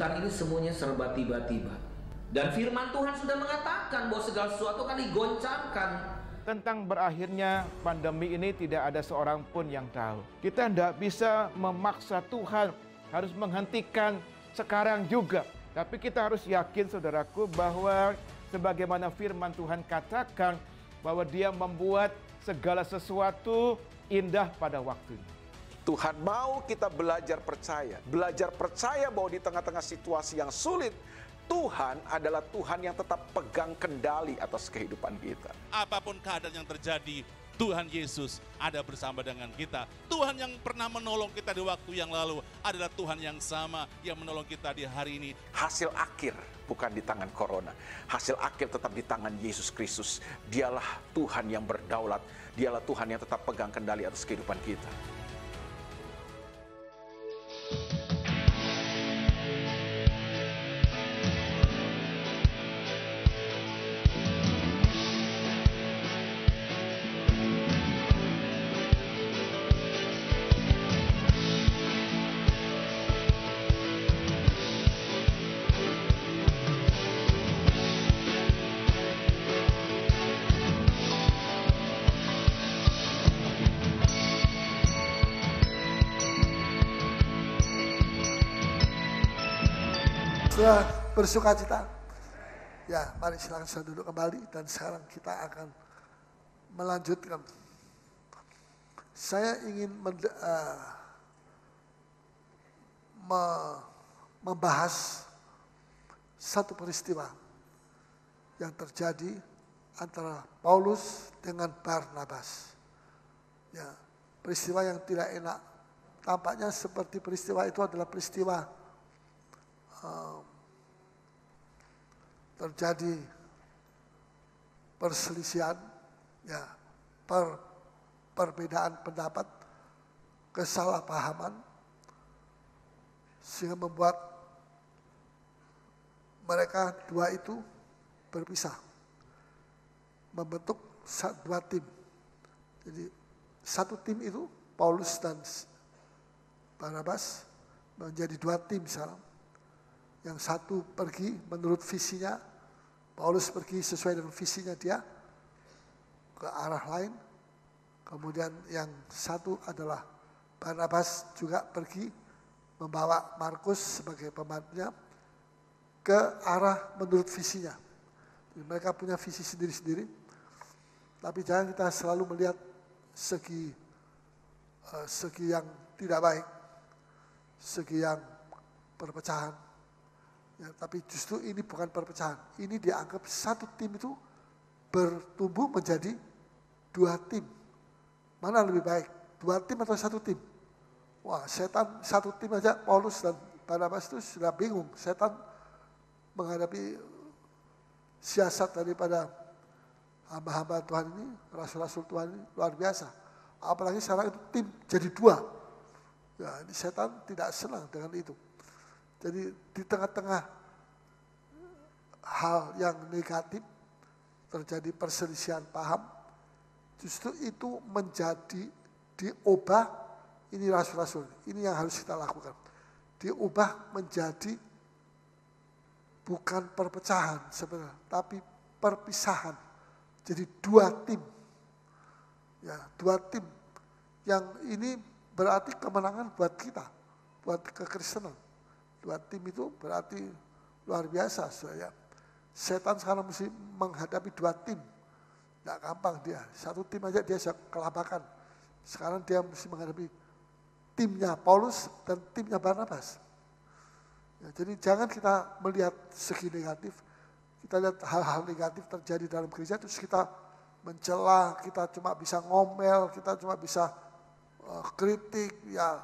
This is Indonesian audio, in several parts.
pemerintahan ini semuanya serba tiba-tiba. Dan firman Tuhan sudah mengatakan bahwa segala sesuatu akan digoncangkan. Tentang berakhirnya pandemi ini tidak ada seorang pun yang tahu. Kita tidak bisa memaksa Tuhan harus menghentikan sekarang juga. Tapi kita harus yakin saudaraku bahwa sebagaimana firman Tuhan katakan bahwa Dia membuat segala sesuatu indah pada waktunya. Tuhan mau kita belajar percaya bahwa di tengah-tengah situasi yang sulit, Tuhan adalah Tuhan yang tetap pegang kendali atas kehidupan kita. Apapun keadaan yang terjadi, Tuhan Yesus ada bersama dengan kita. Tuhan yang pernah menolong kita di waktu yang lalu adalah Tuhan yang sama yang menolong kita di hari ini. Hasil akhir bukan di tangan corona. Hasil akhir tetap di tangan Yesus Kristus. Dialah Tuhan yang berdaulat. Dialah Tuhan yang tetap pegang kendali atas kehidupan kita. Sudah bersuka cita? Ya, mari silakan sudah duduk kembali dan sekarang kita akan melanjutkan. Saya ingin membahas satu peristiwa yang terjadi antara Paulus dengan Barnabas. Ya, peristiwa yang tidak enak. Tampaknya seperti peristiwa itu adalah peristiwa terjadi perselisihan, ya, perbedaan pendapat, kesalahpahaman, sehingga membuat mereka dua itu berpisah, membentuk dua tim. Jadi satu tim itu Paulus dan Barnabas menjadi dua tim sekarang. Yang satu pergi menurut visinya, Paulus pergi sesuai dengan visinya dia ke arah lain. Kemudian yang satu adalah Barnabas juga pergi membawa Markus sebagai pembantunya ke arah menurut visinya. Jadi mereka punya visi sendiri-sendiri. Tapi jangan kita selalu melihat segi yang tidak baik, segi yang perpecahan. Ya, tapi justru ini bukan perpecahan. Ini dianggap satu tim itu bertumbuh menjadi dua tim. Mana lebih baik? Dua tim atau satu tim? Wah, setan satu tim aja, Paulus dan Barnabas itu sudah bingung. Setan menghadapi siasat daripada hamba-hamba Tuhan ini, rasul-rasul Tuhan ini luar biasa. Apalagi sekarang itu tim jadi dua. Ya, ini setan tidak senang dengan itu. Jadi di tengah-tengah hal yang negatif terjadi perselisihan paham, justru itu menjadi diubah, ini rasul-rasul, ini yang harus kita lakukan. Diubah menjadi bukan perpecahan sebenarnya, tapi perpisahan. Jadi dua tim. Ya, dua tim. Yang ini berarti kemenangan buat kita, buat kekristenan. Dua tim itu berarti luar biasa, saudara. Setan sekarang mesti menghadapi dua tim. Tidak gampang dia. Satu tim aja dia bisa kelabakan. Sekarang dia mesti menghadapi timnya Paulus dan timnya Barnabas. Ya, jadi jangan kita melihat segi negatif. Kita lihat hal-hal negatif terjadi dalam gereja, terus kita mencela, kita cuma bisa ngomel, kita cuma bisa kritik. Ya,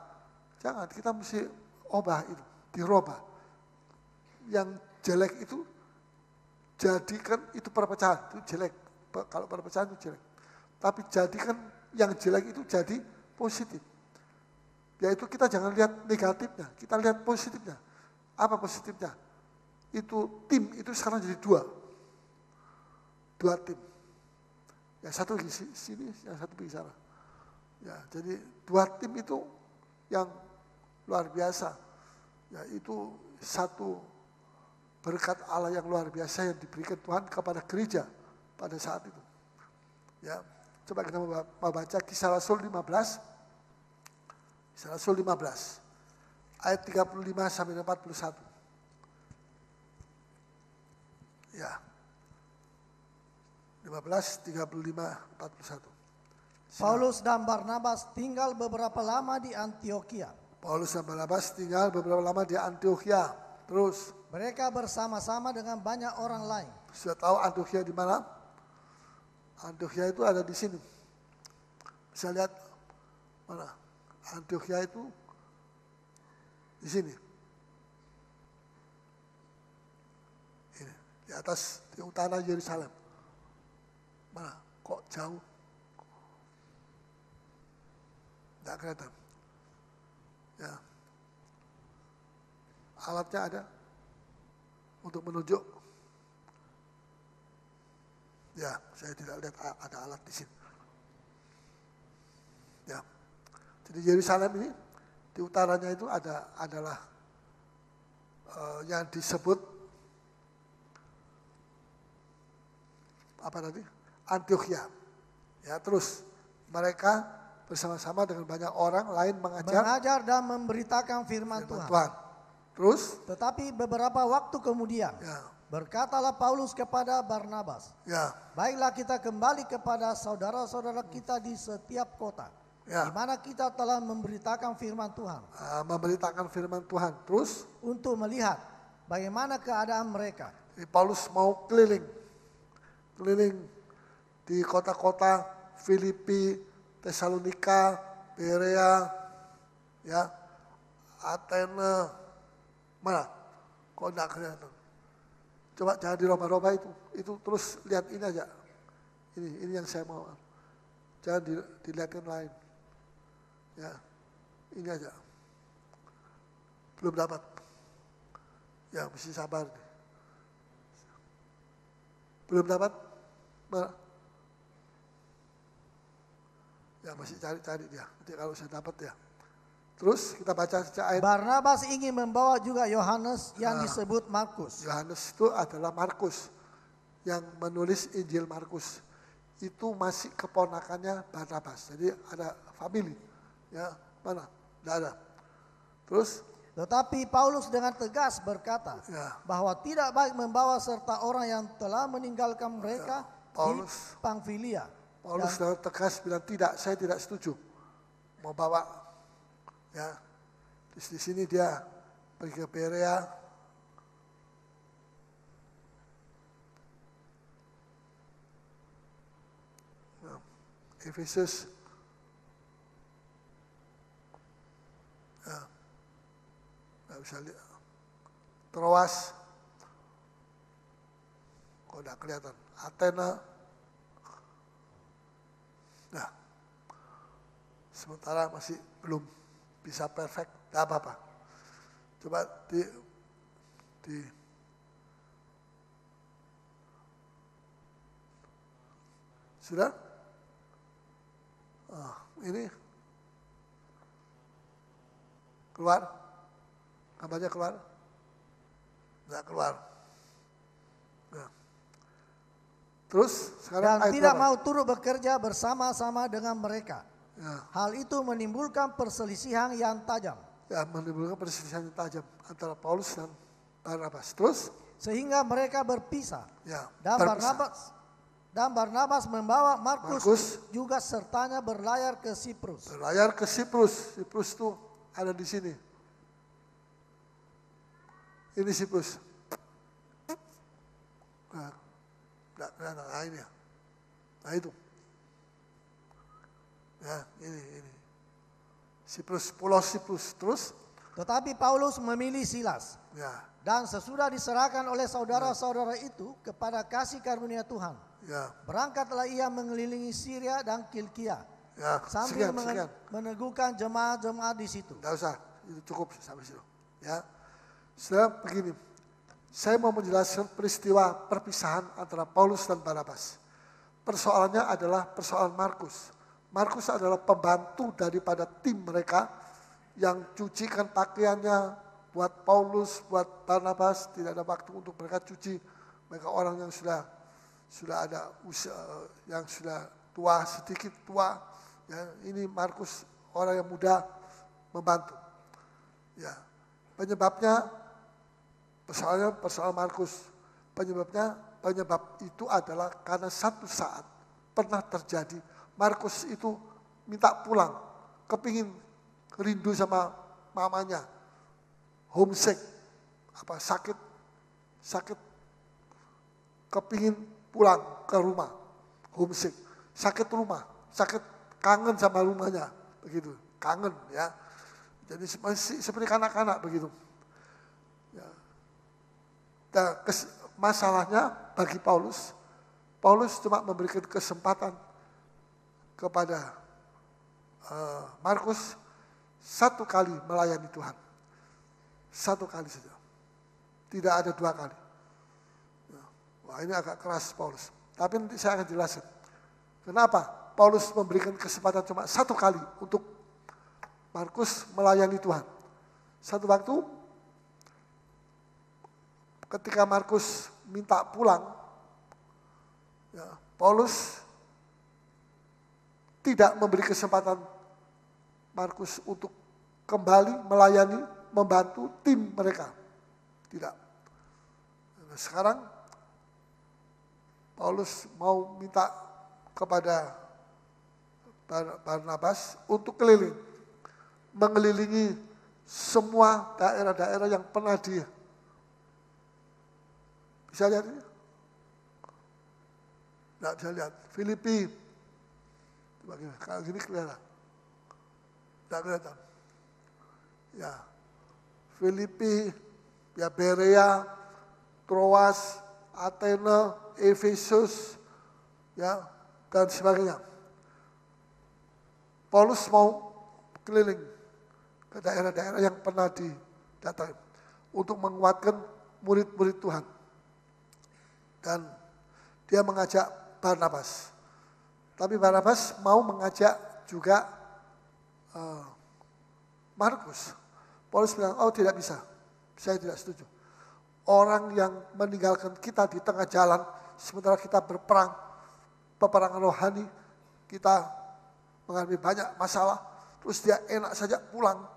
jangan, kita mesti ubah itu. Dirubah. Yang jelek itu jadikan itu perpecahan, itu jelek. Kalau perpecahan itu jelek. Tapi jadikan yang jelek itu jadi positif. Yaitu kita jangan lihat negatifnya, kita lihat positifnya. Apa positifnya? Itu tim itu sekarang jadi dua. Dua tim. Yang satu di sini, yang satu di sana. Ya, jadi dua tim itu yang luar biasa. Ya, itu satu berkat Allah yang luar biasa yang diberikan Tuhan kepada gereja pada saat itu. Ya, coba kita membaca Kisah Rasul 15. Kisah Rasul 15 ayat 35 sampai 41. Ya. 15, 35, 41. Paulus dan Barnabas tinggal beberapa lama di Antiokhia. Paulus dan Barnabas tinggal beberapa lama di Antiokhia. Terus Mereka bersama-sama dengan banyak orang lain. sudah tahu Antiokhia di mana? Antiokhia itu ada di sini. Bisa lihat mana? Antiokhia itu di sini. Ini di atas, di utara Yerusalem. Mana? Kok jauh? Tidak kelihatan. Ya. Alatnya ada untuk menunjuk. Ya, saya tidak lihat ada alat di sini. Ya. Jadi Yerusalem ini di utaranya itu adalah yang disebut apa tadi? Antiokhia. Ya, terus mereka bersama-sama dengan banyak orang lain mengajar Dan memberitakan firman Tuhan. Terus, Tetapi beberapa waktu kemudian, ya, berkatalah Paulus kepada Barnabas, ya, baiklah kita kembali kepada saudara-saudara kita di setiap kota, ya, di mana kita telah memberitakan firman Tuhan, memberitakan firman Tuhan. Terus, untuk melihat bagaimana keadaan mereka. Paulus mau keliling di kota-kota Filipi, Tesalonika, Berea, ya, Athena. Mana? Kok enggak kelihatan? Coba jangan dirubah-rubah itu terus lihat ini aja. Ini yang saya mau. Jangan dilihatin lain. Ya, ini aja. Belum dapat. Ya, mesti sabar. Belum dapat? Mana? Ya, masih cari-cari dia. Nanti kalau saya dapat ya. Terus kita baca saja ayat. Barnabas ingin membawa juga Yohanes yang disebut Markus. Yohanes itu adalah Markus yang menulis Injil Markus. Itu masih keponakannya Barnabas. Jadi ada family. Ya, mana? Tidak ada. Terus Tetapi Paulus dengan tegas berkata bahwa tidak baik membawa serta orang yang telah meninggalkan mereka di Pamfilia. Paulus dengan tegas bilang tidak, saya tidak setuju mau bawa. Ya, di sini dia pergi ke Berea. Efesus. Ya, nggak bisa lihat. Troas. Kok nggak kelihatan. Athena. Nah, sementara masih belum bisa perfect, tidak apa-apa. Coba sudah? Ini keluar, gambarnya keluar, tidak keluar. Nah. Terus sekarang Dan tidak mau turut bekerja bersama-sama dengan mereka. Ya. Hal itu menimbulkan perselisihan yang tajam. Ya, menimbulkan perselisihan yang tajam antara Paulus dan Barnabas. Terus sehingga mereka berpisah. Ya, Dan Barnabas membawa Markus juga sertanya berlayar ke Siprus. Berlayar ke Siprus. Siprus itu ada di sini. Ini Siprus. Nah, ini ya. Nah itu. Ya, ini. Siprus, pulau Siprus. Terus? Tetapi Paulus memilih Silas. Ya. Dan sesudah diserahkan oleh saudara-saudara itu kepada kasih karunia Tuhan. Ya. Berangkatlah ia mengelilingi Syria dan Kilkia. Ya, sambil sekian. meneguhkan jemaat-jemaat di situ. Tidak usah, itu cukup sampai situ. Ya. Setelah begini, saya mau menjelaskan peristiwa perpisahan antara Paulus dan Barnabas. Persoalannya adalah persoalan Markus. Markus adalah pembantu daripada tim mereka yang cucikan pakaiannya, buat Paulus, buat Barnabas tidak ada waktu untuk mereka cuci. Mereka orang yang sudah ada usia, yang sudah tua, sedikit tua. Ya, ini Markus orang yang muda membantu. Ya, penyebab Markus, penyebab itu adalah karena satu saat pernah terjadi Markus itu minta pulang, kepingin rindu sama mamanya, homesick, sakit, kepingin pulang ke rumah, homesick, sakit rumah, sakit kangen sama rumahnya, begitu, kangen ya. Jadi seperti kanak-kanak begitu. Ya. Dan masalahnya bagi Paulus cuma memberikan kesempatan kepada Markus satu kali melayani Tuhan. Satu kali saja. Tidak ada dua kali. Wah, ini agak keras Paulus. Tapi nanti saya akan jelaskan. Kenapa Paulus memberikan kesempatan cuma satu kali untuk Markus melayani Tuhan. Satu waktu ketika Markus minta pulang, ya, Paulus tidak memberi kesempatan Markus untuk kembali melayani, membantu tim mereka. Tidak. Nah, sekarang Paulus mau minta kepada Barnabas untuk mengelilingi semua daerah-daerah yang pernah dia. Bisa lihat ini? Tidak bisa lihat. Filipi. Kalau gini kelihatan. Tidak kelihatan. Ya. Filipi, ya Berea, Troas, Athena, Efesus, ya, dan sebagainya. Paulus mau keliling ke daerah-daerah yang pernah didatangi untuk menguatkan murid-murid Tuhan. Dan dia mengajak Barnabas. Tapi Barnabas mau mengajak juga Markus. Paulus bilang, oh tidak bisa, saya tidak setuju. Orang yang meninggalkan kita di tengah jalan, sementara kita berperang, peperangan rohani, kita mengalami banyak masalah, terus dia enak saja pulang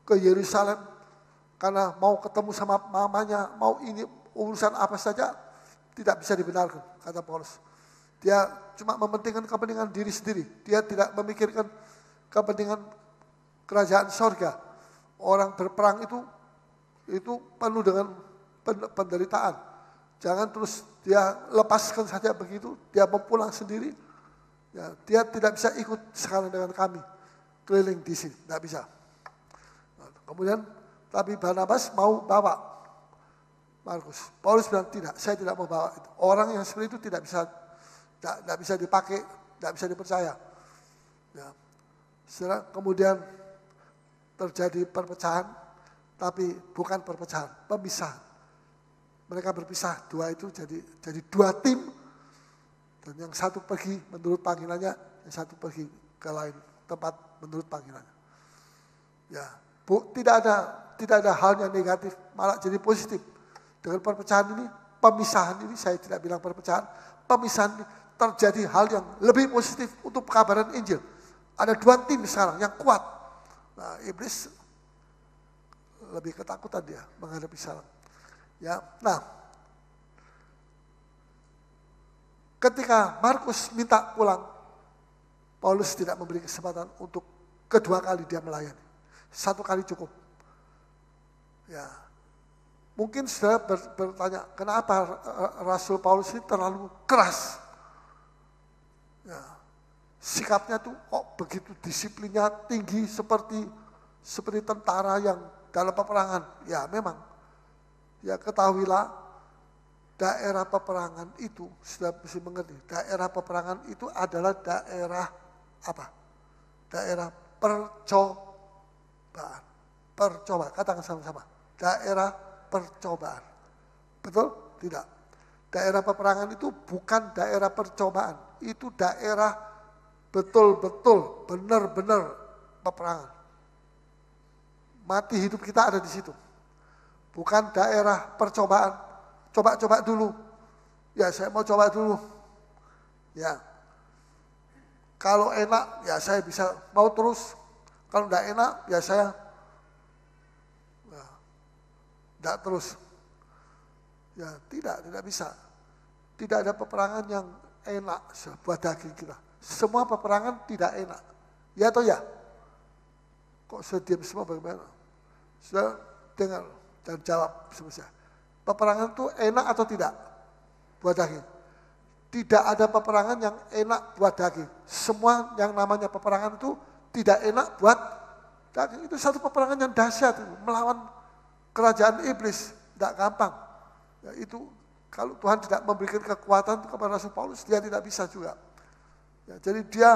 ke Yerusalem, karena mau ketemu sama mamanya, mau ini urusan apa saja, tidak bisa dibenarkan, kata Paulus. Dia cuma mementingkan kepentingan diri sendiri, dia tidak memikirkan kepentingan kerajaan sorga. Orang berperang itu penuh dengan penderitaan. Jangan terus dia lepaskan saja begitu, dia mau pulang sendiri. Ya, dia tidak bisa ikut sekarang dengan kami keliling di sini, tidak bisa. Nah, kemudian, tapi Barnabas mau bawa Markus. Paulus bilang tidak, saya tidak mau bawa itu. Orang yang seperti itu tidak bisa dipakai, tidak bisa dipercaya. Ya. Setelah kemudian terjadi perpecahan, tapi bukan perpecahan, pemisahan. Mereka berpisah, dua itu jadi dua tim, dan yang satu pergi menurut panggilannya, yang satu pergi ke lain tempat menurut panggilannya. Ya, tidak ada hal yang negatif, malah jadi positif. Dengan perpecahan ini, pemisahan ini, saya tidak bilang perpecahan, pemisahan ini terjadi hal yang lebih positif untuk pekabaran Injil. Ada dua tim sekarang yang kuat. Nah, iblis lebih ketakutan dia menghadapi salam. Ya, nah, ketika Markus minta pulang, Paulus tidak memberi kesempatan untuk kedua kali dia melayani. Satu kali cukup. Ya, mungkin saudara bertanya, kenapa Rasul Paulus ini terlalu keras? Ya, sikapnya tuh kok begitu disiplinnya tinggi seperti tentara yang dalam peperangan. Ya memang, ya ketahuilah daerah peperangan itu, sudah mesti mengerti, daerah peperangan itu adalah daerah apa? Daerah percobaan. Percobaan, katakan sama-sama. Daerah percobaan. Betul? Tidak. Daerah peperangan itu bukan daerah percobaan. Itu daerah betul-betul, benar-benar peperangan. Mati hidup kita ada di situ. bukan daerah percobaan. Coba-coba dulu. Ya saya mau coba dulu. Ya. Kalau enak ya saya bisa mau terus. Kalau tidak enak ya saya tidak terus. Ya tidak bisa. Tidak ada peperangan yang enak buat daging kita. Semua peperangan tidak enak. Ya atau ya? Kok diam semua bagaimana? Sudah dengar dan jawab semua. Peperangan itu enak atau tidak buat daging? Tidak ada peperangan yang enak buat daging. Semua yang namanya peperangan itu tidak enak buat daging. Itu satu peperangan yang dahsyat, melawan kerajaan iblis. Tidak gampang. Ya, itu kalau Tuhan tidak memberikan kekuatan kepada Rasul Paulus, dia tidak bisa juga. Ya, jadi dia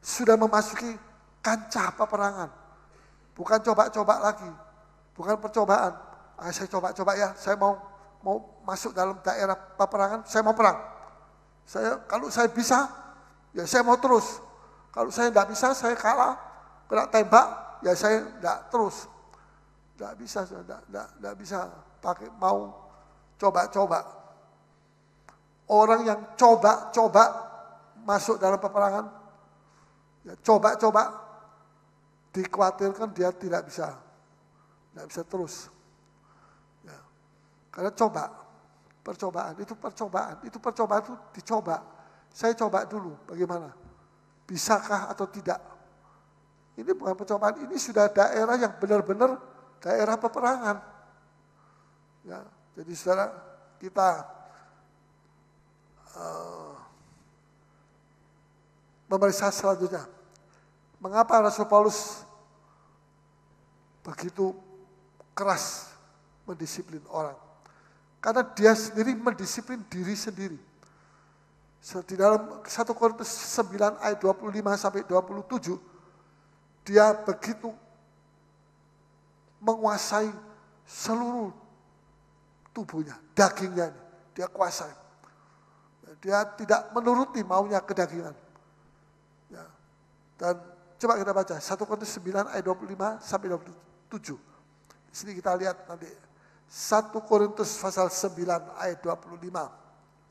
sudah memasuki kancah peperangan. Bukan coba-coba lagi. Bukan percobaan. Saya coba-coba ya, saya mau masuk dalam daerah peperangan, saya mau perang. Kalau saya bisa, ya saya mau terus. Kalau saya tidak bisa, saya kalah, kena tembak, ya saya tidak terus. Tidak bisa, tidak bisa pakai mau coba-coba. Orang yang coba-coba masuk dalam peperangan, ya coba-coba, dikhawatirkan dia tidak bisa terus. Ya. Karena percobaan itu dicoba. Saya coba dulu bagaimana, bisakah atau tidak. Ini bukan percobaan, ini sudah daerah yang benar-benar daerah peperangan. Ya, jadi saudara kita memeriksa selanjutnya. Mengapa Rasul Paulus begitu keras mendisiplin orang? Karena dia sendiri mendisiplin diri sendiri. Di dalam 1 Korintus 9 ayat 25 sampai 27, dia begitu menguasai seluruh tubuhnya, dagingnya, dia kuasai. Dia tidak menuruti maunya kedagingan. Ya. Dan coba kita baca 1 Korintus 9 ayat 25 sampai 27. Di sini kita lihat nanti 1 Korintus pasal 9 ayat 25.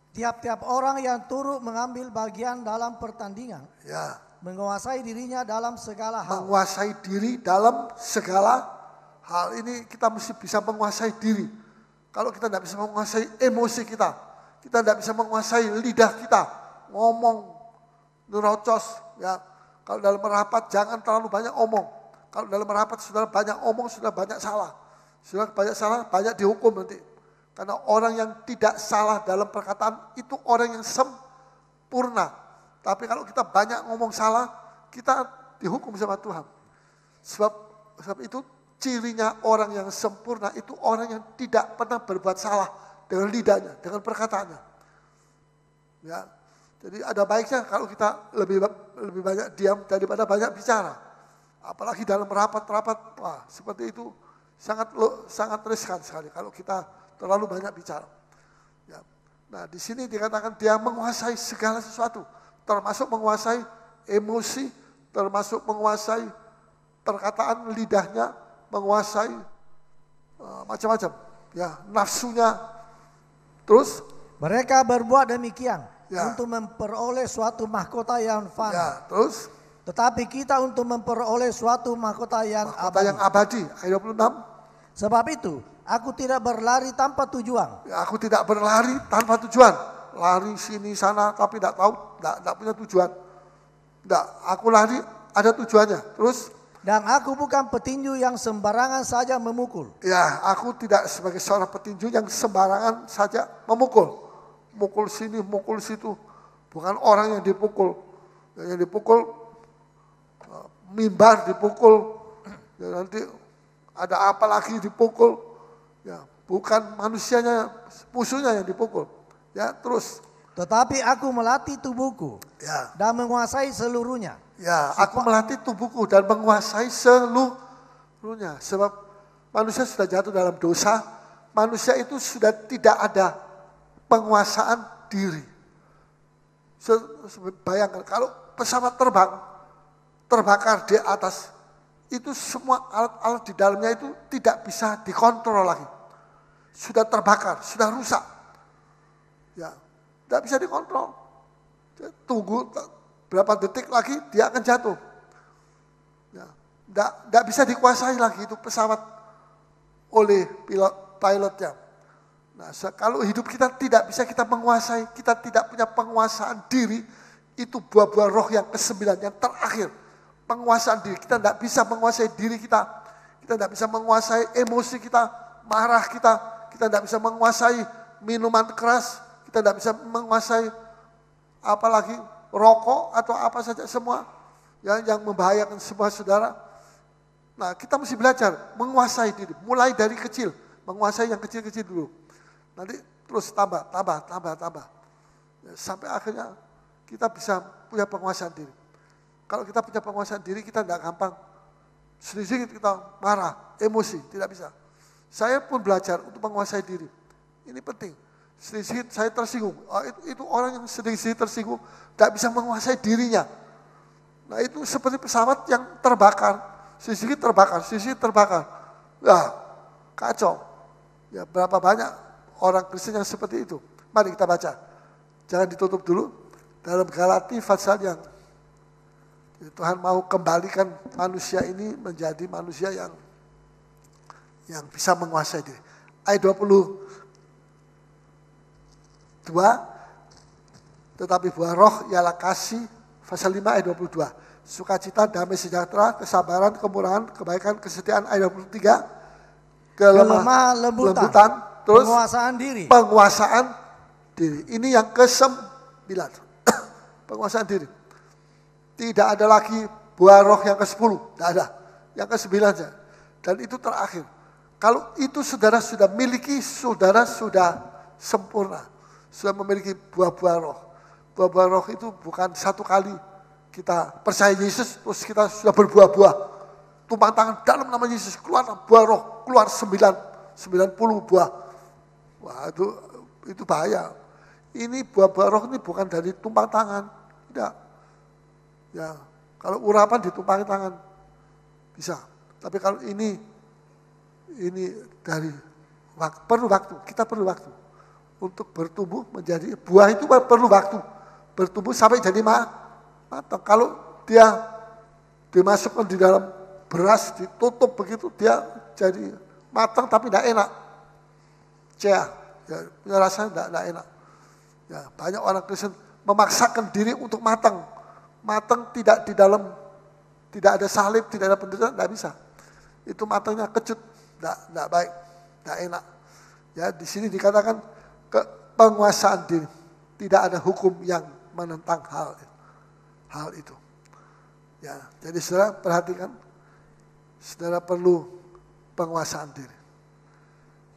Tiap-tiap orang yang turut mengambil bagian dalam pertandingan, ya, menguasai dirinya dalam segala hal. Menguasai diri dalam segala hal. Ini kita mesti bisa menguasai diri. Kalau kita tidak bisa menguasai emosi kita tidak bisa menguasai lidah kita, ngomong nerocos, ya. Kalau dalam merapat jangan terlalu banyak omong. Kalau dalam merapat sudah banyak omong, sudah banyak salah. Sudah banyak salah, banyak dihukum nanti. Karena orang yang tidak salah dalam perkataan itu orang yang sempurna. Tapi kalau kita banyak ngomong salah, kita dihukum sama Tuhan. Sebab itu cirinya orang yang sempurna itu orang yang tidak pernah berbuat salah dengan lidahnya, dengan perkataannya. Ya. Jadi ada baiknya kalau kita lebih banyak diam daripada banyak bicara. Apalagi dalam rapat-rapat, wah seperti itu sangat riskan sekali kalau kita terlalu banyak bicara. Ya. Nah di sini dikatakan dia menguasai segala sesuatu, termasuk menguasai emosi, termasuk menguasai perkataan lidahnya, menguasai macam-macam, ya nafsunya. Terus mereka berbuat demikian, ya, untuk memperoleh suatu mahkota yang fana. Ya, terus tetapi kita untuk memperoleh suatu mahkota yang abadi. Ayat 26. Sebab itu aku tidak berlari tanpa tujuan. Ya, aku tidak berlari tanpa tujuan. Lari sini sana tapi tidak tahu, tidak punya tujuan. Tidak, aku lari ada tujuannya. Terus dan aku bukan petinju yang sembarangan saja memukul. Ya, aku tidak sebagai seorang petinju yang sembarangan saja memukul. Mukul sini, mukul situ. Bukan orang yang dipukul. Yang dipukul, mimbar dipukul. Ya, nanti ada apa lagi dipukul. Ya, bukan manusianya, musuhnya yang dipukul. Ya, terus. Tetapi aku melatih tubuhku, ya, dan menguasai seluruhnya. Ya, aku melatih tubuhku dan menguasai seluruhnya. Sebab manusia sudah jatuh dalam dosa. Manusia itu sudah tidak ada penguasaan diri. Bayangkan kalau pesawat terbang, terbakar di atas, itu semua alat-alat di dalamnya itu tidak bisa dikontrol lagi. Sudah terbakar, sudah rusak. Ya, tidak bisa dikontrol. Tunggu berapa detik lagi dia akan jatuh. Ya, tidak bisa dikuasai lagi itu pesawat oleh pilotnya. Nah, kalau hidup kita tidak bisa kita menguasai, kita tidak punya penguasaan diri, itu buah-buah roh yang ke-9, yang terakhir. Penguasaan diri, kita tidak bisa menguasai diri kita tidak bisa menguasai emosi kita, marah kita tidak bisa menguasai minuman keras, kita tidak bisa menguasai apalagi rokok atau apa saja semua yang membahayakan semua saudara. Nah, kita mesti belajar menguasai diri, mulai dari kecil, menguasai yang kecil-kecil dulu. Nanti terus tambah. Ya, sampai akhirnya kita bisa punya penguasaan diri. Kalau kita punya penguasaan diri, kita tidak gampang. Sedikit kita marah, emosi, tidak bisa. Saya pun belajar untuk menguasai diri. Ini penting. Sedikit saya tersinggung. Itu orang yang sedikit tersinggung, tidak bisa menguasai dirinya. Nah, itu seperti pesawat yang terbakar. Sedikit terbakar. Nah, kacau. Ya, berapa banyak orang Kristen yang seperti itu. Mari kita baca. Jangan ditutup dulu. Dalam Galati pasal yang Tuhan mau kembalikan manusia ini menjadi manusia yang bisa menguasai diri. Ayat 22. Tetapi buah roh ialah kasih, pasal 5 ayat 22. Sukacita, damai sejahtera, kesabaran, kemurahan, kebaikan, kesetiaan, ayat 23. Kelemah lembutan, terus penguasaan diri. Ini yang ke-9. Penguasaan diri. Tidak ada lagi buah roh yang ke-10, tidak ada. Yang ke-9 saja. Dan itu terakhir. Kalau itu saudara sudah miliki, saudara sudah sempurna. Sudah memiliki buah-buah roh. Buah-buah roh itu bukan satu kali kita percaya Yesus, terus kita sudah berbuah-buah. Tumpang tangan dalam nama Yesus, keluar buah roh, keluar 90 buah. Wah, itu bahaya. Ini buah-buah roh ini bukan dari tumpang tangan. Tidak. Ya, kalau urapan ditumpangi tangan bisa. Tapi kalau ini dari perlu waktu. Kita perlu waktu untuk bertumbuh menjadi buah itu perlu waktu. Bertumbuh sampai jadi matang. Kalau dia dimasukkan di dalam beras, ditutup begitu, dia jadi matang tapi tidak enak. Ya, rasanya tidak enak. Ya, banyak orang Kristen memaksakan diri untuk matang. Matang tidak di dalam, tidak ada salib, tidak ada penderitaan, tidak bisa. Itu matangnya kecut, tidak baik, tidak enak. Ya, di sini dikatakan penguasaan diri. Tidak ada hukum yang menentang hal itu. Ya, jadi saudara perhatikan, saudara perlu penguasaan diri.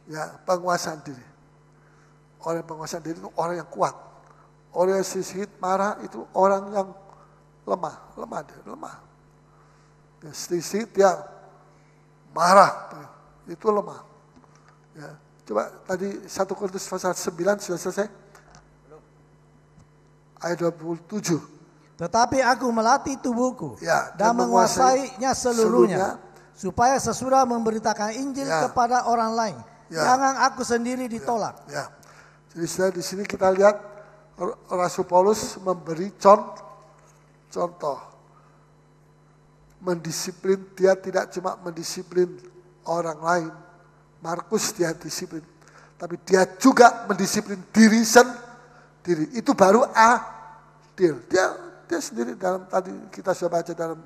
Ya, penguasaan diri. Orang yang penguasaan diri itu orang yang kuat. Orang yang sedikit marah itu orang yang lemah. Ya, sedikit dia marah, itu lemah. Ya, coba tadi 1 Korintus pasal 9 sudah selesai. Ayat 27. Tetapi aku melatih tubuhku dan menguasainya seluruhnya, supaya sesudah memberitakan Injil kepada orang lain, jangan aku sendiri ditolak. Ya. Jadi di sini kita lihat Rasul Paulus memberi contoh. Mendisiplin, dia tidak cuma mendisiplin orang lain. Markus dia disiplin. Tapi dia juga mendisiplin diri sendiri. Itu baru adil. Dia sendiri dalam tadi kita sudah baca dalam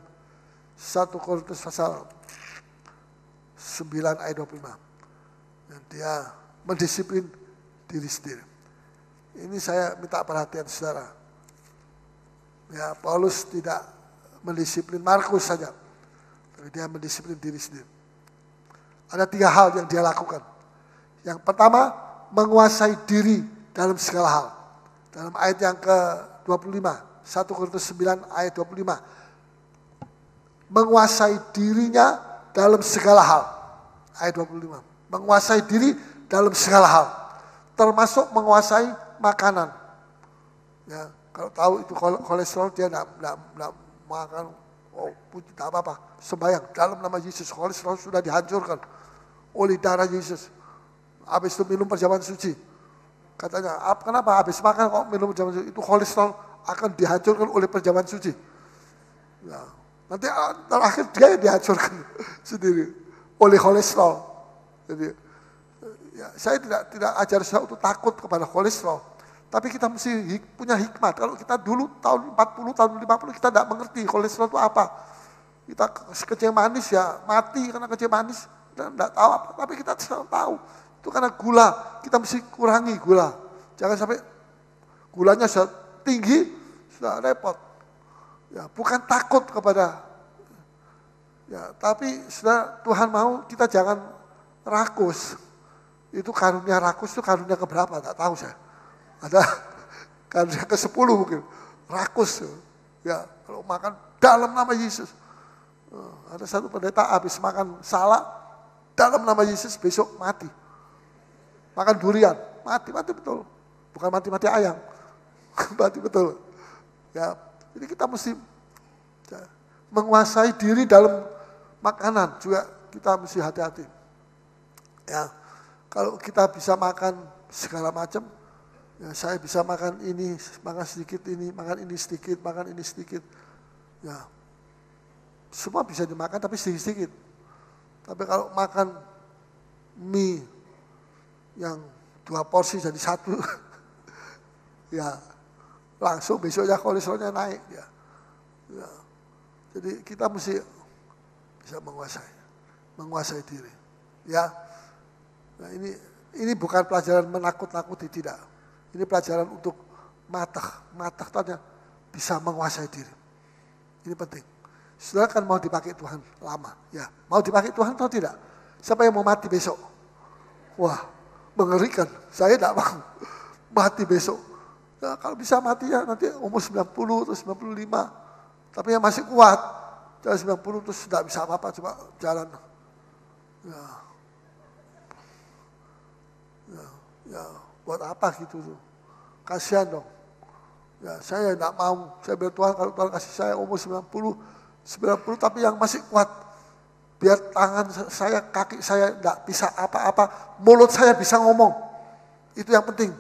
1 Korintus pasal 9 ayat 25. Dan dia mendisiplin diri sendiri. Ini saya minta perhatian saudara. Ya, Paulus tidak mendisiplin Markus saja, tapi dia mendisiplin diri sendiri. Ada 3 hal yang dia lakukan. Yang pertama, menguasai diri dalam segala hal. Dalam ayat yang ke-25, 1 Korintus 9 ayat 25. Menguasai dirinya dalam segala hal. Ayat 25. Menguasai diri dalam segala hal. Termasuk menguasai makanan. Ya, kalau tahu itu kolesterol dia tidak makan Oh, tidak apa-apa. Sembahyang dalam nama Yesus. Kolesterol sudah dihancurkan oleh darah Yesus. Habis itu minum perjamuan suci. Katanya, kenapa habis makan kok minum perjamuan suci? Itu kolesterol akan dihancurkan oleh perjamuan suci. Ya. Nanti terakhir dia yang dihancurkan sendiri oleh kolesterol. Jadi, ya, saya tidak ajar saya untuk takut kepada kolesterol. Tapi kita mesti punya hikmat. Kalau kita dulu tahun 40, tahun 50 kita tidak mengerti kolesterol itu apa. Kita kencing manis ya mati karena kencing manis. Kita tidak tahu apa. Tapi kita selalu tahu. Itu karena gula. Kita mesti kurangi gula. Jangan sampai gulanya sudah tinggi, sudah repot. Ya, bukan takut kepada. Ya, tapi sudah Tuhan mau kita jangan rakus. Itu karunia rakus itu karunia keberapa? Tak tahu saya. Ada karunia ke-10 mungkin. Rakus. Ya, kalau makan dalam nama Yesus. Ada satu pendeta habis makan salak dalam nama Yesus besok mati. Makan durian, mati betul. Bukan mati ayam. Mati betul. Ya, jadi kita mesti menguasai diri dalam makanan juga kita mesti hati-hati. Ya, kalau kita bisa makan segala macam, ya saya bisa makan ini, makan sedikit ini, makan ini sedikit, makan ini sedikit. Ya, semua bisa dimakan tapi sedikit-sedikit. Tapi kalau makan mie yang 2 porsi jadi 1, ya langsung besoknya kolesterolnya naik. Ya. Ya. Jadi kita mesti bisa menguasai diri. Ya, nah ini bukan pelajaran menakut-nakuti, tidak. Ini pelajaran untuk matah tanya bisa menguasai diri. Ini penting. Saudara kan mau dipakai Tuhan lama, ya. Mau dipakai Tuhan atau tidak? Siapa yang mau mati besok? Wah, mengerikan. Saya tidak mau mati besok. Ya, kalau bisa mati ya nanti umur 90 atau 95. Tapi yang masih kuat, jalan 90 terus tidak bisa apa-apa, cuma jalan. Ya, buat apa gitu tuh? Kasihan dong. Ya, saya tidak mau. Saya bilang Tuhan, kalau Tuhan kasih saya umur 90 tapi yang masih kuat. Biar tangan saya, kaki saya tidak bisa apa-apa, mulut saya bisa ngomong. Itu yang penting.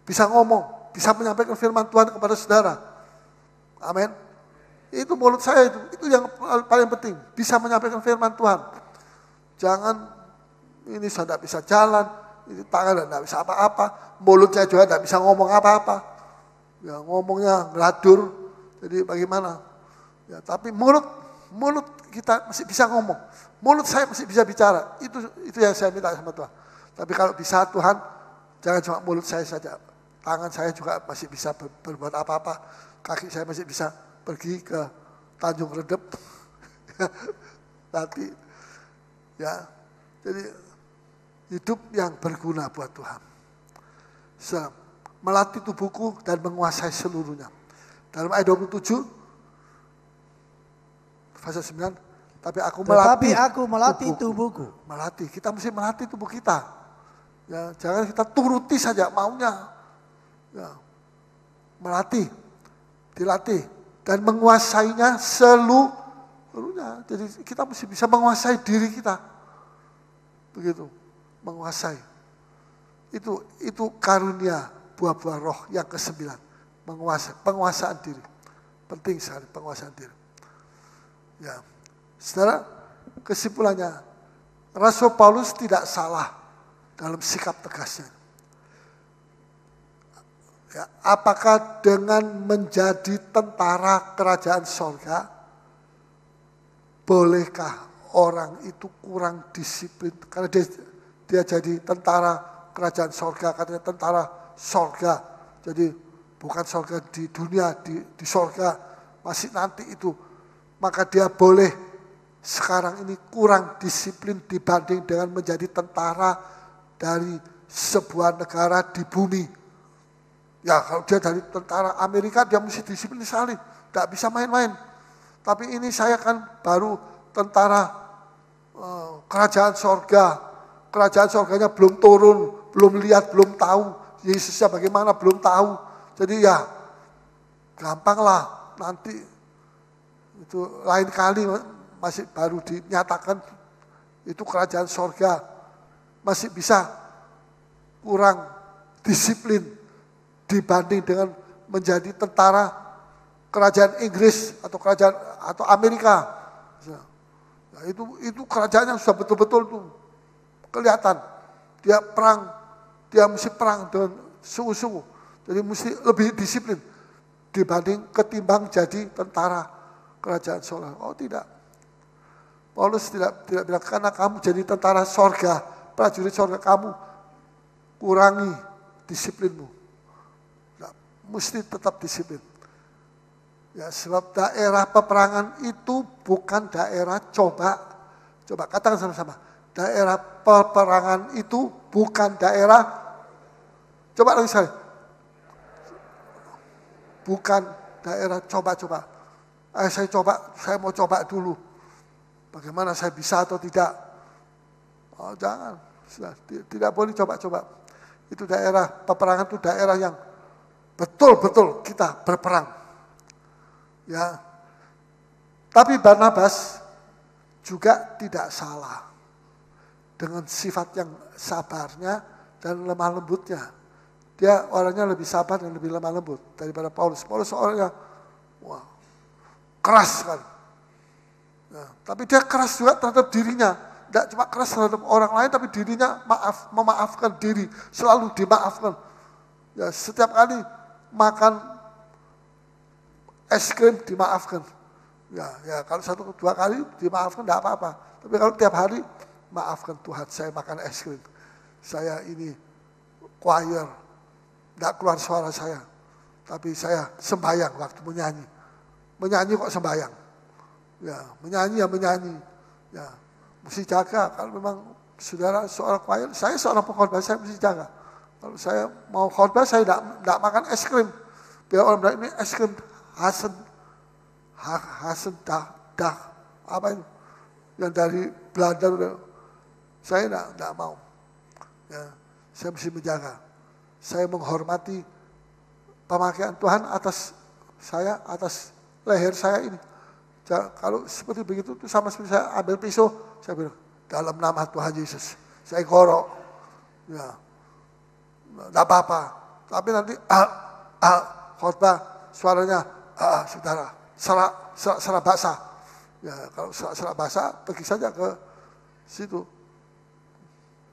Bisa ngomong, bisa menyampaikan firman Tuhan kepada saudara. Amin. Itu mulut saya itu yang paling penting. Bisa menyampaikan firman Tuhan. Jangan ini saya tidak bisa jalan, ini tangan tidak bisa apa-apa, mulut saya juga tidak bisa ngomong apa-apa. Ya, ngomongnya ngeladur. Jadi bagaimana? Ya, tapi mulut kita masih bisa ngomong. Mulut saya masih bisa bicara. Itu yang saya minta sama Tuhan. Tapi kalau bisa Tuhan, jangan cuma mulut saya saja. Tangan saya juga masih bisa berbuat apa-apa. Kaki saya masih bisa pergi ke Tanjung Redep. Nanti ya. Jadi hidup yang berguna buat Tuhan. Melatih tubuhku dan menguasai seluruhnya. Dalam ayat 27 pasal 9, tapi aku melatih tubuhku. Melatih, kita mesti melatih tubuh kita. Ya, jangan kita turuti saja maunya. Ya, melatih, dilatih dan menguasainya seluruhnya. Jadi kita mesti bisa menguasai diri kita. Begitu, menguasai. Itu karunia buah-buah roh yang ke-9. Penguasaan diri. Penting sekali penguasaan diri. Ya, saudara, kesimpulannya, Rasul Paulus tidak salah dalam sikap tegasnya. Ya, apakah dengan menjadi tentara kerajaan sorga, bolehkah orang itu kurang disiplin? Karena dia jadi tentara kerajaan sorga, katanya tentara sorga. Jadi bukan sorga di dunia, di sorga masih nanti itu. Maka dia boleh sekarang ini kurang disiplin dibanding dengan menjadi tentara dari sebuah negara di bumi. Ya, kalau dia dari tentara Amerika, dia mesti disiplin sekali, tidak bisa main-main. Tapi ini saya kan baru tentara kerajaan sorga. Kerajaan sorganya belum turun, belum lihat, belum tahu. Yesusnya bagaimana, belum tahu. Jadi ya, gampanglah nanti. Itu lain kali masih baru dinyatakan itu kerajaan sorga. Masih bisa kurang disiplin dibanding dengan menjadi tentara kerajaan Inggris atau kerajaan atau Amerika. Nah, itu kerajaan yang sudah betul-betul tuh kelihatan. Dia perang, dia mesti perang dengan sungguh-sungguh. Jadi mesti lebih disiplin dibanding ketimbang jadi tentara kerajaan sorga. Oh tidak. Paulus tidak bilang karena kamu jadi tentara sorga, prajurit sorga, kamu kurangi disiplinmu. Nah, mesti tetap disiplin. Ya, sebab daerah peperangan itu bukan daerah coba katakan sama-sama. Daerah peperangan itu bukan daerah coba lagi saya. Bukan daerah coba-coba. Saya mau coba dulu. Bagaimana saya bisa atau tidak? Oh, jangan. Sudah, tidak boleh coba-coba. Itu daerah peperangan, itu daerah yang betul-betul kita berperang. Ya. Tapi Barnabas juga tidak salah dengan sifat yang sabarnya dan lemah lembutnya. Dia orangnya lebih sabar dan lebih lemah lembut daripada Paulus. Paulus orangnya keras kan. Nah, tapi dia keras juga terhadap dirinya. Tidak cuma keras terhadap orang lain, tapi dirinya memaafkan diri. Selalu dimaafkan. Ya, setiap kali makan es krim dimaafkan. Ya kalau 1-2 kali dimaafkan tidak apa-apa. Tapi kalau tiap hari, maafkan Tuhan, saya makan es krim. Saya ini choir, tidak keluar suara saya. Tapi saya sembahyang waktu menyanyi. Menyanyi kok sembahyang. Ya, menyanyi. Ya, mesti jaga. Kalau memang saudara seorang choir, saya seorang pengkhotbah, saya mesti jaga. Kalau saya mau khotbah, saya tidak makan es krim. Biar orang bilang ini es krim Hasen dah apa itu? Yang dari Belanda. Saya tidak mau. Ya, saya mesti menjaga. Saya menghormati pemakaian Tuhan atas saya, atas leher saya ini. Kalau seperti begitu, itu sama seperti saya ambil pisau, saya bilang, dalam nama Tuhan Yesus, saya gorok. Ya, tidak apa-apa. Tapi nanti, khotbah, suaranya, saudara, serak basah. Ya, kalau serak basah, pergi saja ke situ.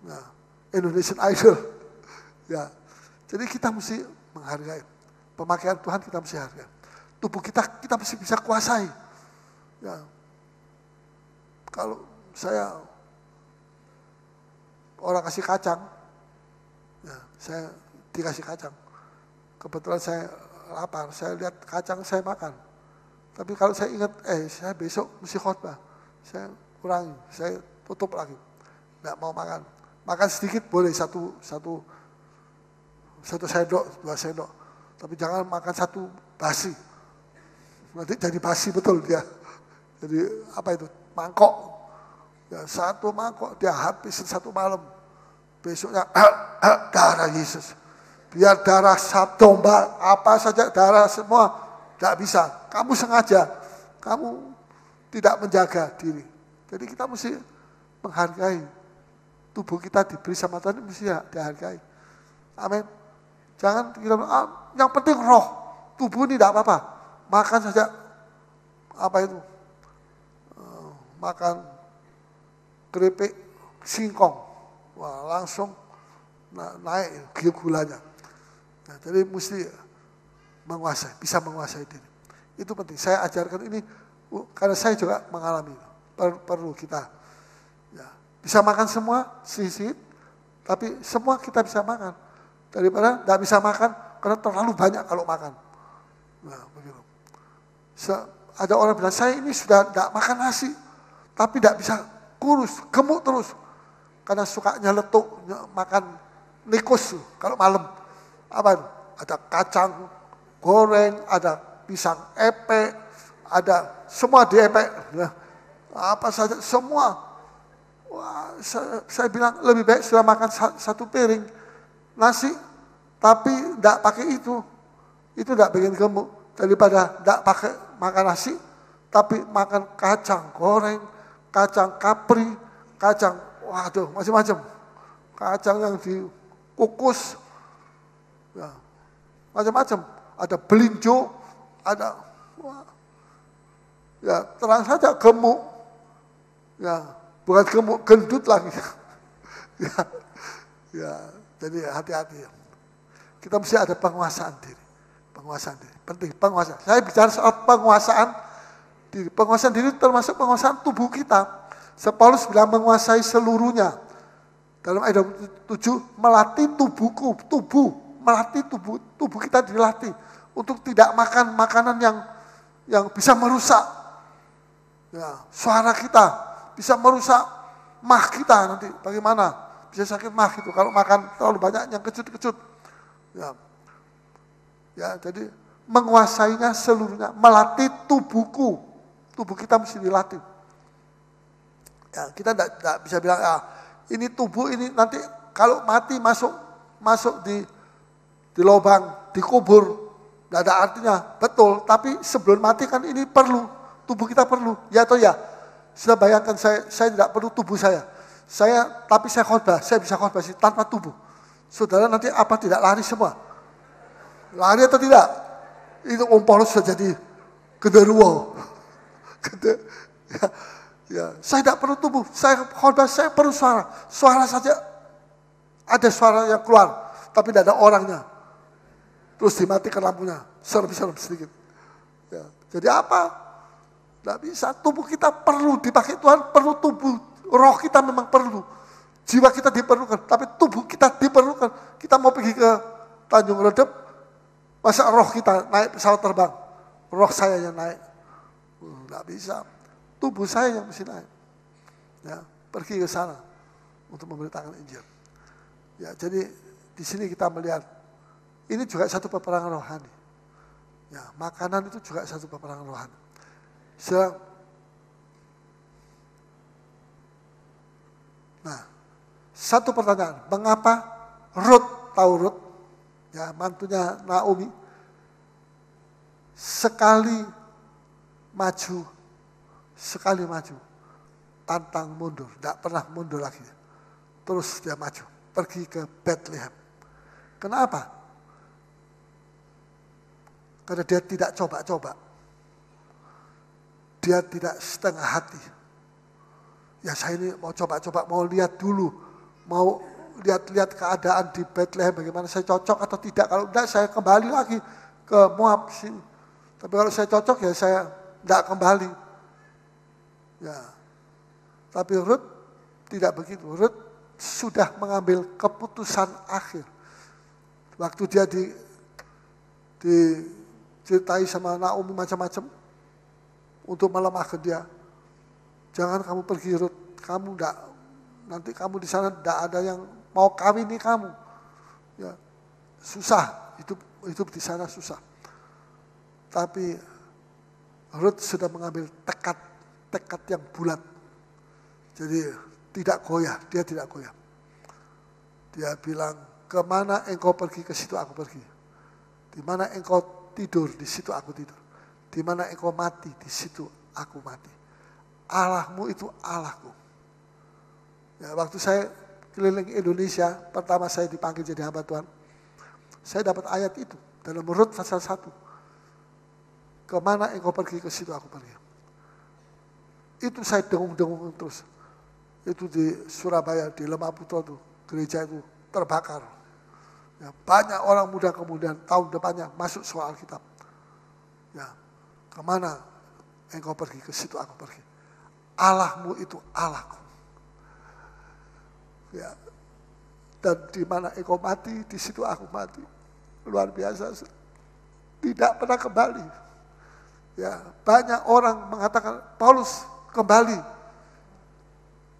Nah, Indonesian Idol. Ya, jadi kita mesti menghargai. Pemakaian Tuhan kita mesti hargai. Tubuh kita mesti bisa kuasai. Ya, kalau saya orang kasih kacang, ya, saya dikasih kacang. Kebetulan saya lapar, saya lihat kacang saya makan. Tapi kalau saya ingat, saya besok mesti khotbah, saya kurangi, saya tutup lagi, tidak mau makan. Makan sedikit boleh satu sendok, 2 sendok, tapi jangan makan satu basi. Nanti jadi basi betul dia. Jadi apa itu? Mangkok. Ya, 1 mangkok dia habisin 1 malam. Besoknya darah Yesus. Biar darah domba, apa saja darah semua tidak bisa. Kamu sengaja, kamu tidak menjaga diri. Jadi kita mesti menghargai tubuh kita diberi sama Tuhan, mesti dihargai. Amin. Jangan kita yang penting roh, tubuh ini tidak apa-apa. Makan saja apa itu? Makan keripik singkong, wah langsung naik gulanya. Nah, jadi mesti menguasai, bisa menguasai diri. Itu penting. Saya ajarkan ini karena saya juga mengalami. Perlu kita ya, bisa makan semua sedikit, tapi semua kita bisa makan. Daripada tidak bisa makan karena terlalu banyak kalau makan. Nah, begitu. Ada orang bilang saya ini sudah tidak makan nasi. Tapi tidak bisa kurus, gemuk terus. Karena sukanya letuk, makan likus kalau malam. Apa itu? Ada kacang goreng, ada pisang epek, ada semua diepek. Ya. Apa saja, semua. Wah, saya bilang lebih baik sudah makan 1 piring nasi, tapi tidak pakai itu. Itu tidak bikin gemuk. Daripada tidak pakai makan nasi, tapi makan kacang goreng, kacang kapri, kacang, waduh, macam-macam. Kacang yang dikukus, ya, macam-macam. Ada belinjo, ada, ya terang saja gemuk, ya bukan gemuk, gendut lagi. ya, jadi hati-hati. Kita mesti ada penguasaan diri. Penguasaan diri, penting penguasaan. Saya bicara soal penguasaan diri. Penguasaan diri termasuk penguasaan tubuh kita. Paulus bilang menguasai seluruhnya. Dalam ayat 7, melatih tubuhku, melatih tubuh kita dilatih untuk tidak makan makanan yang bisa merusak ya, suara kita, bisa merusak mah kita nanti. Bagaimana? Bisa sakit mah itu kalau makan terlalu banyak yang kecut-kecut. Ya, jadi menguasainya seluruhnya, melatih tubuhku. Tubuh kita mesti dilatih. Ya, kita tidak bisa bilang, ini tubuh ini nanti kalau mati masuk di lubang, dikubur, tidak ada artinya. Betul, tapi sebelum mati kan ini perlu, tubuh kita perlu. Ya atau ya? Sudah bayangkan saya tidak perlu tubuh saya. Tapi saya khotbah, saya bisa khotbah tanpa tubuh. Saudara nanti apa tidak lari semua? Lari atau tidak? Itu Paulus sudah jadi genderuwo. Ya, saya tidak perlu tubuh. Saya khotbah, saya perlu suara. Suara saja ada suara yang keluar, tapi tidak ada orangnya. Terus dimatikan lampunya, serem sedikit. Ya, jadi apa? Tidak bisa. Tubuh kita perlu dipakai Tuhan, perlu tubuh. Roh kita memang perlu. Jiwa kita diperlukan, tapi tubuh kita diperlukan. Kita mau pergi ke Tanjung Redep, masa roh kita naik pesawat terbang? Roh saya yang naik. Tidak bisa. Tubuh saya yang mesti naik. Ya, pergi ke sana untuk memberitakan Injil. Ya, jadi di sini kita melihat ini juga satu peperangan rohani. Ya, makanan itu juga satu peperangan rohani. Nah, satu pertanyaan, mengapa tahu Rut, ya mantunya Naomi, sekali maju, tantang mundur, tidak pernah mundur lagi. Terus dia maju, pergi ke Bethlehem. Kenapa? Karena dia tidak coba-coba. Dia tidak setengah hati. Ya saya ini mau coba-coba, mau lihat dulu, mau lihat keadaan di Bethlehem bagaimana, saya cocok atau tidak. Kalau tidak saya kembali lagi ke Moab sini. Tapi kalau saya cocok ya saya tidak kembali. Ya. Tapi Rut tidak begitu. Rut sudah mengambil keputusan akhir. Waktu dia diceritai sama Naomi macam-macam untuk melemahkan dia. Jangan kamu pergi Rut, kamu enggak, nanti kamu di sana tidak ada yang mau kawini kamu. Ya, susah, hidup di sana susah. Tapi Rut sudah mengambil tekad yang bulat. Jadi tidak goyah, dia tidak goyah. Dia bilang, kemana engkau pergi, ke situ aku pergi. Di mana engkau tidur, di situ aku tidur. Di mana engkau mati, di situ aku mati. Allahmu itu Allahku. Ya, waktu saya keliling Indonesia, pertama saya dipanggil jadi hamba Tuhan, saya dapat ayat itu dalam Rut pasal 1. Kemana engkau pergi, ke situ aku pergi. Itu saya dengung-dengung terus. Itu di Surabaya, di Lemah Putra itu, gereja itu terbakar. Ya, banyak orang muda kemudian tahun depannya masuk soal Alkitab. Ya, kemana engkau pergi, ke situ aku pergi. Allahmu itu Allahku. Ya. Dan di mana engkau mati, di situ aku mati. Luar biasa. Tidak pernah kembali. Ya, banyak orang mengatakan Paulus kembali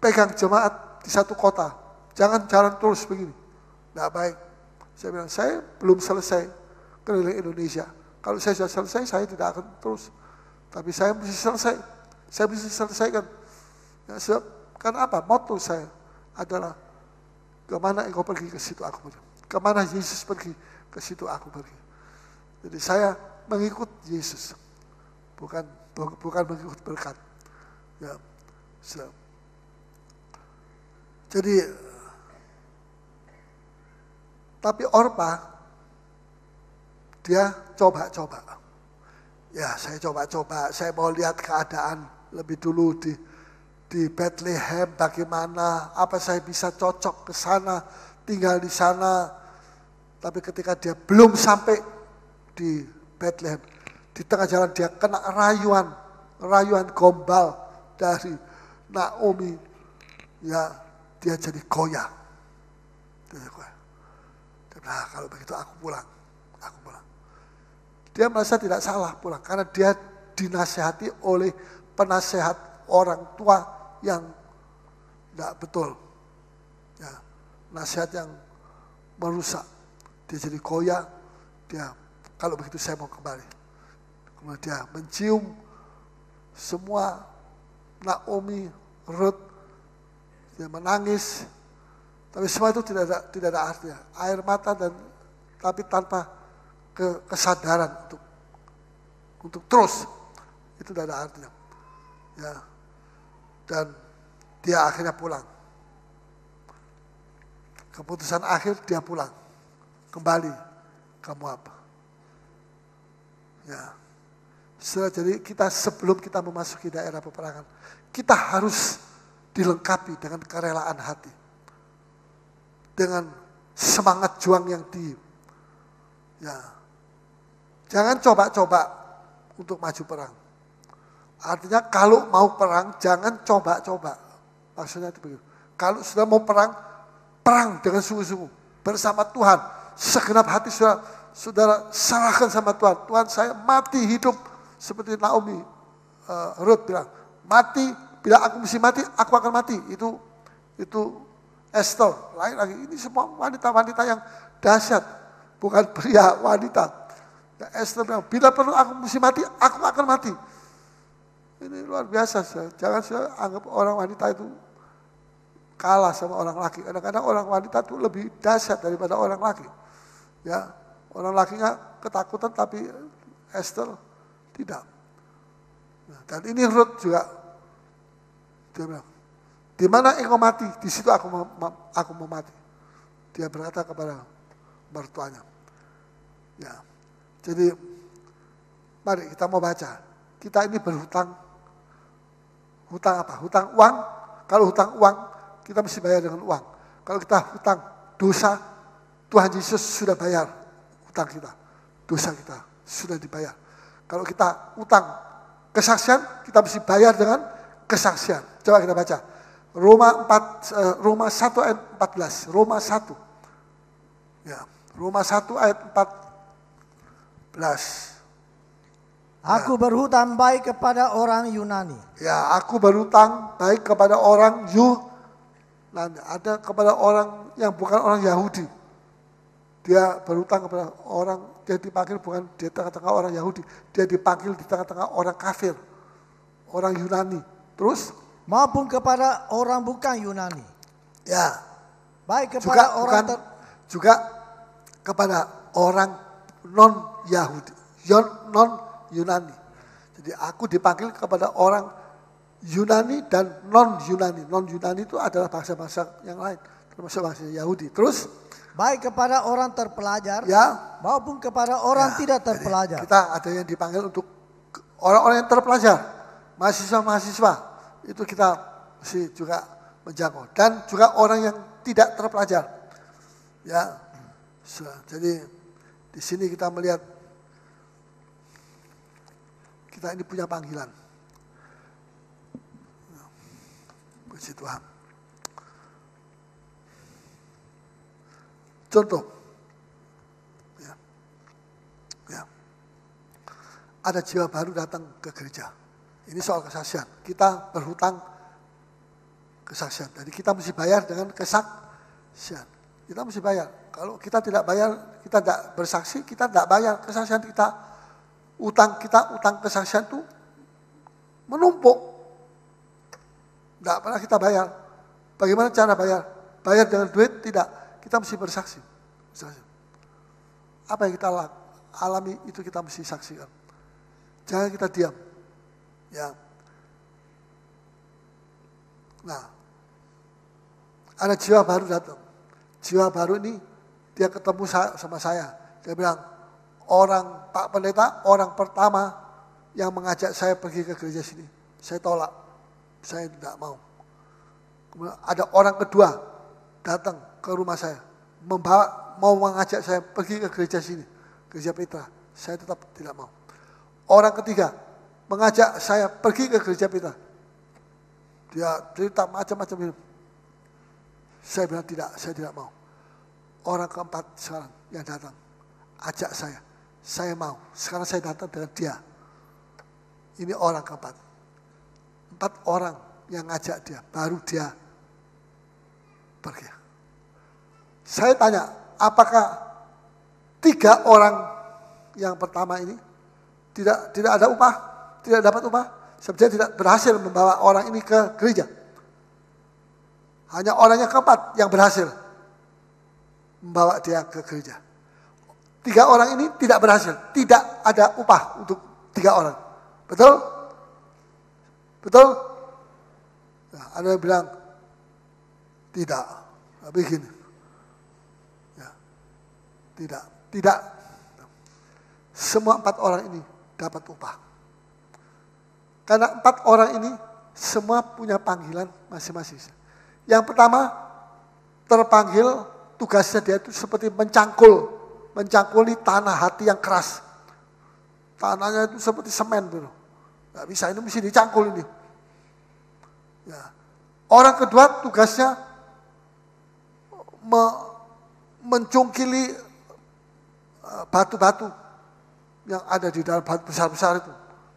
pegang jemaat di satu kota. Jangan jalan terus begini. Tidak baik. Saya bilang, saya belum selesai keliling Indonesia. Kalau saya sudah selesai, saya tidak akan terus. Tapi saya mesti selesai. Saya bisa selesaikan. Ya, sebab kan apa? Motto saya adalah kemana engkau pergi, ke situ aku pergi. Kemana Yesus pergi, ke situ aku pergi. Jadi saya mengikut Yesus, bukan bukan mengikut berkat. Ya. Jadi, tapi Orpa, dia coba-coba. Ya, saya coba-coba, saya mau lihat keadaan lebih dulu di Bethlehem bagaimana, apa saya bisa cocok ke sana, tinggal di sana. Tapi ketika dia belum sampai di Bethlehem, di tengah jalan dia kena rayuan gombal dari Naomi. Ya, dia jadi goyah. Nah, kalau begitu aku pulang. Dia merasa tidak salah pulang karena dia dinasehati oleh penasehat orang tua yang tidak betul. Ya, nasihat yang merusak. Dia jadi goyah. Dia, kalau begitu saya mau kembali. Kemudian dia mencium semua Naomi, Ruth. Dia menangis. Tapi semua itu tidak ada artinya. Air mata tapi tanpa kesadaran untuk terus, itu tidak ada artinya. Ya. Dan dia akhirnya pulang. Keputusan akhir dia pulang, kembali ke Moab. Ya. Jadi kita sebelum kita memasuki daerah peperangan, kita harus dilengkapi dengan kerelaan hati, dengan semangat juang yang ya. Jangan coba-coba untuk maju perang. Artinya kalau mau perang, jangan coba-coba. Maksudnya itu begitu. Kalau sudah mau perang, perang dengan sungguh-sungguh. Bersama Tuhan. Segenap hati saudara serahkan sama Tuhan. Tuhan, saya mati hidup. Seperti Naomi, Ruth bilang, mati, bila aku mesti mati, aku akan mati. Itu Esther. Lain lagi, ini semua wanita-wanita yang dahsyat. Bukan pria, wanita. Ya, Esther bilang, bila perlu aku mesti mati, aku akan mati. Ini luar biasa. Jangan saya anggap orang wanita itu kalah sama orang laki. Kadang-kadang orang wanita itu lebih dahsyat daripada orang laki. Ya, orang lakinya ketakutan tapi Esther tidak. Nah, dan ini Ruth juga. Dia bilang, di mana engkau mati, di situ aku mau mati. Dia berkata kepada mertuanya. Ya. Jadi, mari kita mau baca. Kita ini berhutang. Hutang apa? Hutang uang. Kalau hutang uang, kita mesti bayar dengan uang. Kalau kita hutang dosa, Tuhan Yesus sudah bayar hutang kita. Dosa kita sudah dibayar. Kalau kita hutang kesaksian, kita mesti bayar dengan kesaksian. Coba kita baca. Roma 1 ayat 14. Roma 1. Ya, Roma 1 ayat 14. Aku berhutang baik kepada orang Yunani. Ya, aku berhutang baik kepada orang Yunani. Ada kepada orang yang bukan orang Yahudi. Dia berhutang kepada orang, dia dipanggil bukan di tengah-tengah orang Yahudi. Dia dipanggil di tengah-tengah orang kafir. Orang Yunani. Terus? Maupun kepada orang bukan Yunani. Ya. Baik kepada juga kepada orang non-Yahudi, non-Yunani. Jadi aku dipanggil kepada orang Yunani dan non-Yunani. Non-Yunani itu adalah bangsa-bangsa yang lain, termasuk bangsa Yahudi. Terus? Baik kepada orang terpelajar, ya, maupun kepada orang tidak terpelajar. Kita ada yang dipanggil untuk orang-orang yang terpelajar, mahasiswa-mahasiswa. Itu kita mesti juga menjangkau. Dan juga orang yang tidak terpelajar. Ya, jadi di sini kita melihat kita ini punya panggilan. Puji Tuhan. Contoh, ya. Ada jiwa baru datang ke gereja. Ini soal kesaksian. Kita berhutang kesaksian. Jadi kita mesti bayar dengan kesaksian. Kita mesti bayar. Kalau kita tidak bayar, kita tidak bersaksi, kita tidak bayar kesaksian kita. Utang kesaksian itu menumpuk. Tidak pernah kita bayar. Bagaimana cara bayar? Bayar dengan duit? Tidak. Kita mesti bersaksi. Apa yang kita alami itu kita mesti saksikan. Jangan kita diam. Ya. Nah, ada jiwa baru datang. Jiwa baru ini dia ketemu sama saya. Dia bilang, Pak Pendeta, orang pertama yang mengajak saya pergi ke gereja sini. Saya tolak, saya tidak mau. Kemudian ada orang kedua datang ke rumah saya, mau mengajak saya pergi ke gereja sini, gereja Petra. Saya tetap tidak mau. Orang ketiga mengajak saya pergi ke gereja Petra. Dia cerita macam-macam. Saya bilang tidak, saya tidak mau. Orang keempat sekarang yang datang, ajak saya mau. Sekarang saya datang dengan dia. Ini orang keempat. 4 orang yang ngajak dia, baru dia pergi. Saya tanya, apakah 3 orang yang pertama ini tidak ada upah, tidak dapat upah? Sebenarnya tidak berhasil membawa orang ini ke gereja. Hanya orang yang keempat yang berhasil membawa dia ke gereja. 3 orang ini tidak berhasil, tidak ada upah untuk 3 orang. Betul? Betul? Nah, ada yang bilang tidak, tapi gini. Ya, tidak. Semua 4 orang ini dapat upah. Karena 4 orang ini semua punya panggilan masing-masing. Yang pertama terpanggil, tugasnya dia itu seperti mencangkuli tanah hati yang keras. Tanahnya itu seperti semen, bro. Gak bisa, ini mesti dicangkul ini. Ya. Orang kedua tugasnya mencungkili batu-batu yang ada di dalam batu besar-besar itu.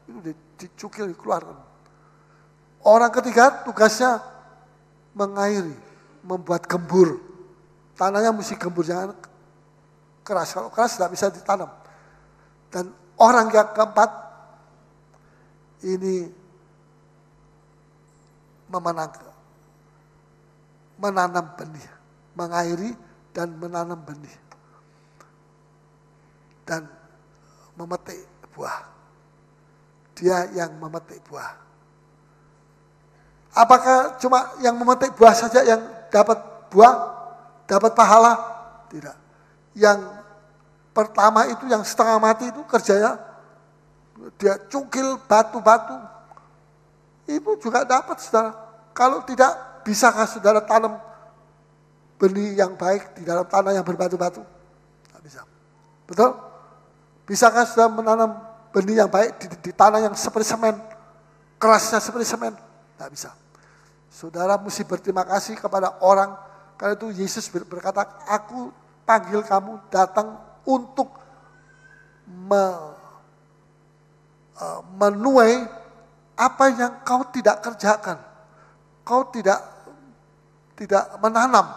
Itu dicungkil, dikeluarkan. Orang ketiga tugasnya mengairi, membuat gembur. Tanahnya mesti gembur, jangan keras. Kalau keras tidak bisa ditanam. Dan orang yang keempat ini menanam benih, mengairi dan menanam benih. Dan memetik buah. Dia yang memetik buah. Apakah cuma yang memetik buah saja yang dapat buah, dapat pahala? Tidak. Yang pertama itu yang setengah mati itu kerjanya dia cungkil batu-batu. Itu juga dapat, saudara. Kalau tidak, bisakah saudara tanam benih yang baik di dalam tanah yang berbatu-batu? Tidak bisa. Betul? Bisakah saudara menanam benih yang baik di tanah yang seperti semen? Kerasnya seperti semen? Tidak bisa. Saudara mesti berterima kasih kepada orang. Karena itu Yesus berkata, aku panggil kamu datang untuk menuai apa yang kau tidak kerjakan. Kau tidak menanam.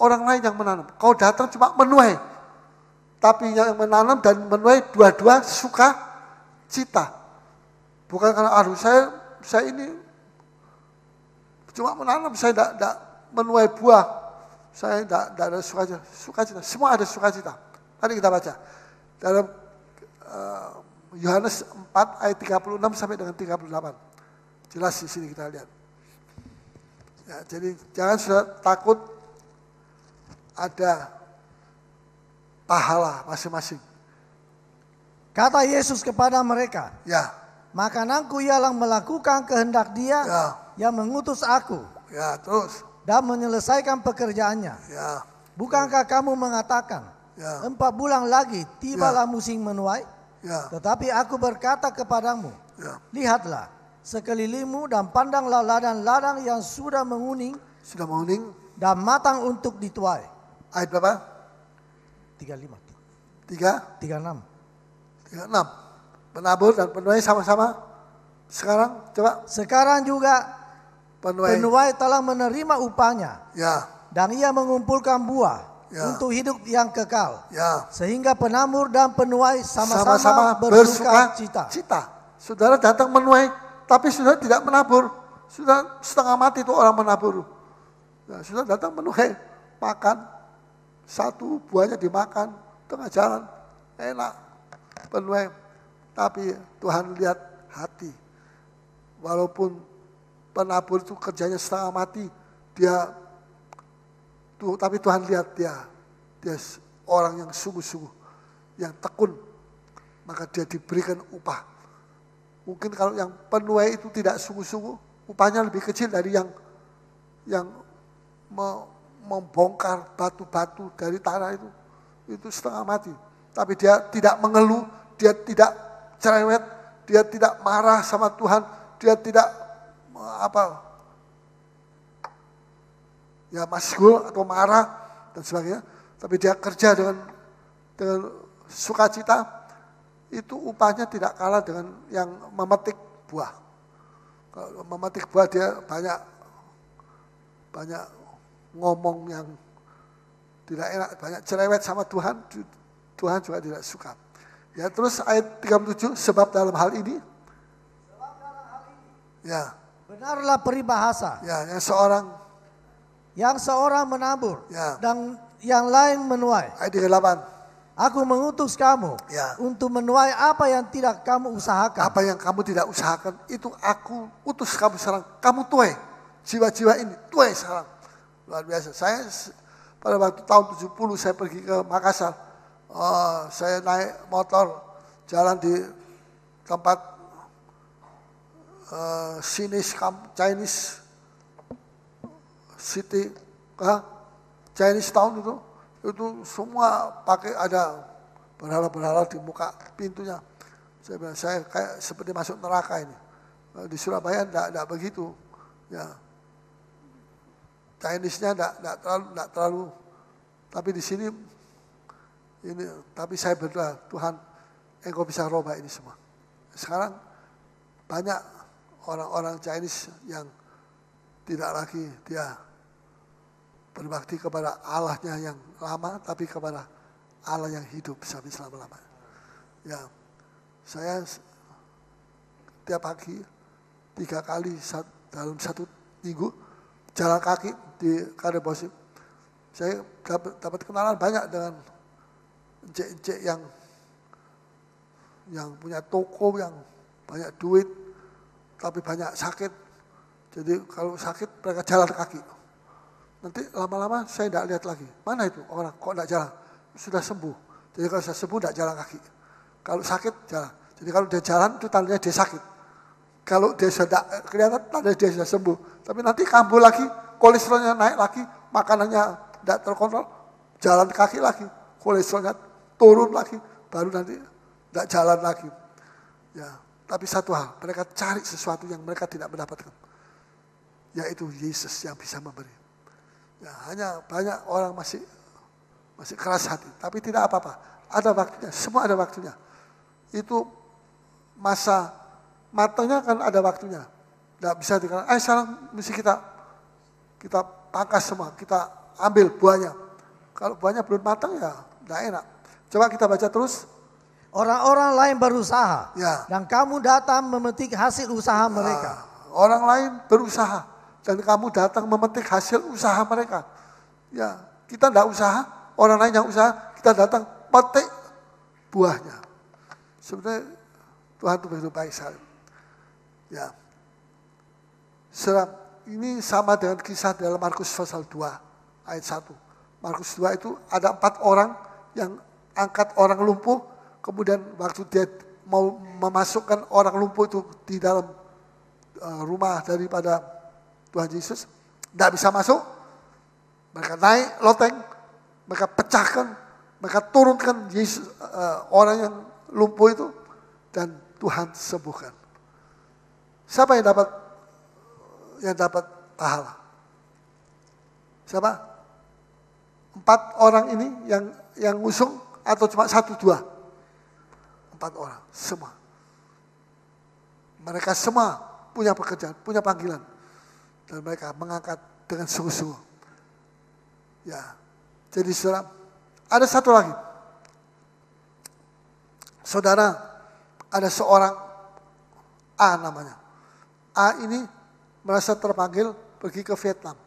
Orang lain yang menanam. Kau datang cuma menuai. Tapi yang menanam dan menuai dua-dua suka cita. Bukan karena saya ini cuma menanam, saya tidak menuai buah. Saya tidak ada sukacita. Semua ada sukacita. Tadi kita baca. Dalam Yohanes 4 ayat 36 sampai dengan 38. Jelas di sini kita lihat. Ya, jadi jangan sudah takut ada pahala masing-masing. Kata Yesus kepada mereka, ya, makananku ialah melakukan kehendak Dia yang mengutus aku. Ya, terus. Dan menyelesaikan pekerjaannya. Ya. Bukankah kamu mengatakan, 4 bulan lagi tibalah musim menuai? Ya. Tetapi aku berkata kepadamu, lihatlah sekelilingmu dan pandanglah ladang-ladang yang sudah menguning dan matang untuk dituai. Ayat berapa? 36. 36. Penabur dan penuai sama-sama. Sekarang coba. Sekarang juga penuai telah menerima upahnya. Ya. Dan ia mengumpulkan buah untuk hidup yang kekal. Sehingga penabur dan penuai sama-sama bersuka cita. Saudara datang menuai, tapi saudara tidak menabur. Sudah setengah mati itu orang menabur. Nah, saudara datang menuai, makan. Satu buahnya dimakan, tengah jalan. Enak, penuai. Tapi Tuhan lihat hati. walaupun penabur itu kerjanya setengah mati, tapi Tuhan lihat dia orang yang sungguh-sungguh, yang tekun, maka dia diberikan upah. Mungkin kalau yang penuai itu tidak sungguh-sungguh, upahnya lebih kecil dari yang membongkar batu-batu dari tanah itu setengah mati. Tapi dia tidak mengeluh, dia tidak cerewet, dia tidak marah sama Tuhan, dia tidak masgul atau marah dan sebagainya. Tapi dia kerja dengan sukacita, itu upahnya tidak kalah dengan yang memetik buah. Kalau memetik buah dia banyak ngomong yang tidak enak, banyak cerewet sama Tuhan, Tuhan juga tidak suka. Ya, terus ayat 37, sebab dalam hal ini. Ya. Benarlah peribahasa. Ya, yang seorang menabur, ya, dan yang lain menuai. Ayat 38. Aku mengutus kamu, ya, untuk menuai apa yang tidak kamu usahakan. Apa yang kamu tidak usahakan, itu aku utus kamu sekarang. Kamu tuai jiwa-jiwa ini, tuai sekarang. Luar biasa. Saya pada waktu tahun 70 saya pergi ke Makassar. Saya naik motor jalan di tempat Chinese City, Chinese Town itu semua pakai ada berhala-berhala di muka pintunya. Saya bilang, saya kayak seperti masuk neraka ini. Di Surabaya enggak begitu. Ya. Chinese-nya enggak terlalu, tapi di sini ini, tapi saya berdoa, Tuhan, Engkau bisa rubah ini semua. Sekarang banyak orang-orang Chinese yang tidak lagi dia berbakti kepada Allahnya yang lama, tapi kepada Allah yang hidup sampai selama-lamanya. Ya, saya tiap pagi 3 kali dalam 1 minggu jalan kaki di Karebosi. Saya dapat kenalan banyak dengan encik-encik yang punya toko, yang banyak duit, tapi banyak sakit. Jadi kalau sakit mereka jalan kaki. Nanti lama-lama saya tidak lihat lagi. Mana itu orang kok tidak jalan? Sudah sembuh. Jadi kalau sudah sembuh tidak jalan kaki. Kalau sakit jalan. Jadi kalau dia jalan itu tandanya dia sakit. Kalau dia sudah kelihatan tandanya dia sudah sembuh. Tapi nanti kambuh lagi, kolesterolnya naik lagi, makanannya tidak terkontrol, jalan kaki lagi, kolesterolnya turun lagi, baru nanti tidak jalan lagi. Ya, tapi satu hal, mereka cari sesuatu yang mereka tidak mendapatkan, yaitu Yesus yang bisa memberi. Ya, hanya banyak orang masih keras hati, tapi tidak apa-apa. Ada waktunya, semua ada waktunya. Itu masa matangnya kan ada waktunya. Tidak bisa dikatakan, sekarang mesti kita pangkas semua, kita ambil buahnya. Kalau buahnya belum matang ya tidak enak. Coba kita baca terus. Orang-orang lain berusaha, ya, dan kamu datang memetik hasil usaha mereka. Orang lain berusaha, dan kamu datang memetik hasil usaha mereka. Ya, kita tidak usaha, orang lain yang usaha, kita datang petik buahnya. Sebenarnya Tuhan itu begitu baik sekali. Ya, ini sama dengan kisah dalam Markus pasal 2 ayat 1. Markus 2 itu ada 4 orang yang angkat orang lumpuh. Kemudian waktu dia mau memasukkan orang lumpuh itu di dalam rumah daripada Tuhan Yesus, tidak bisa masuk. Mereka naik loteng, mereka pecahkan, mereka turunkan Yesus, orang yang lumpuh itu, dan Tuhan sembuhkan. Siapa yang dapat pahala? Siapa? 4 orang ini yang ngusung atau cuma 1-2? 4 orang, semua. Mereka semua punya pekerjaan, punya panggilan. Dan mereka mengangkat dengan sungguh-sungguh. Ya, jadi saudara, ada satu lagi. Saudara, ada seorang A namanya. A ini merasa terpanggil pergi ke Vietnam.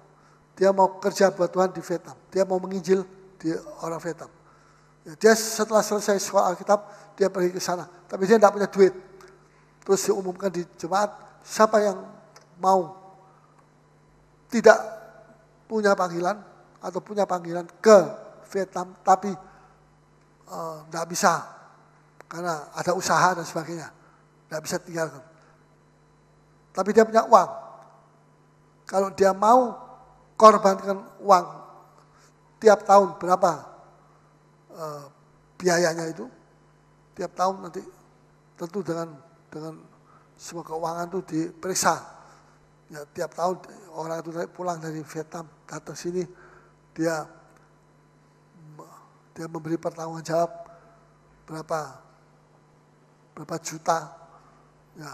Dia mau kerja buat Tuhan di Vietnam. Dia mau menginjil di orang Vietnam. Ya, dia setelah selesai sekolah Alkitab, dia pergi ke sana. Tapi dia tidak punya duit. Terus diumumkan di jemaat, siapa yang mau tidak punya panggilan atau punya panggilan ke Vietnam tapi tidak bisa karena ada usaha dan sebagainya, tidak bisa tinggalkan. Tapi dia punya uang. Kalau dia mau korbankan uang tiap tahun berapa biayanya itu, tiap tahun nanti tentu dengan semua keuangan itu diperiksa. Ya, tiap tahun orang itu pulang dari Vietnam datang sini, dia memberi pertanggung jawab berapa juta, ya,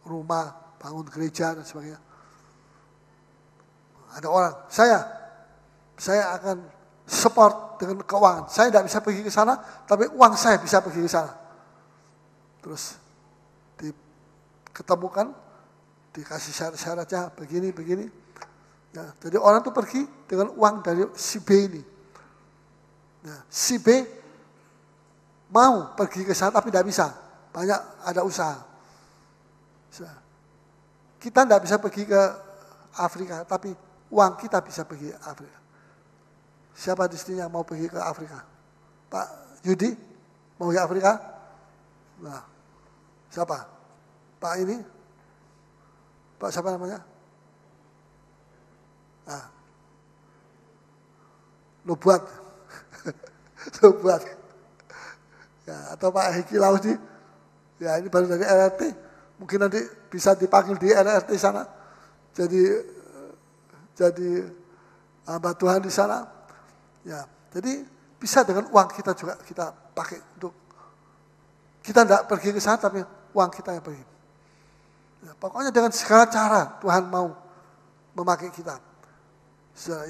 rumah, bangun gereja dan sebagainya. Ada orang, saya akan support dengan keuangan. Saya tidak bisa pergi ke sana, tapi uang saya bisa pergi ke sana. Terus diketemukan, dikasih syarat-syaratnya begini. Ya, jadi orang itu pergi dengan uang dari si B ini. Nah, si B mau pergi ke sana tapi tidak bisa. Banyak ada usaha. Kita tidak bisa pergi ke Afrika, tapi uang kita bisa pergi ke Afrika. Siapa di sini yang mau pergi ke Afrika? Pak Yudi mau ke Afrika? Nah, siapa? Pak ini? Pak siapa namanya? Nah, Lubuat. Lubuat. Ya, atau Pak Heki Laudi. Ya, ini baru dari RRT. Mungkin nanti bisa dipanggil di RRT sana. Jadi hamba Tuhan di sana. Ya, jadi bisa dengan uang kita juga kita pakai untuk kita tidak pergi ke sana tapi uang kita yang pergi. Ya, pokoknya dengan segala cara Tuhan mau memakai kita.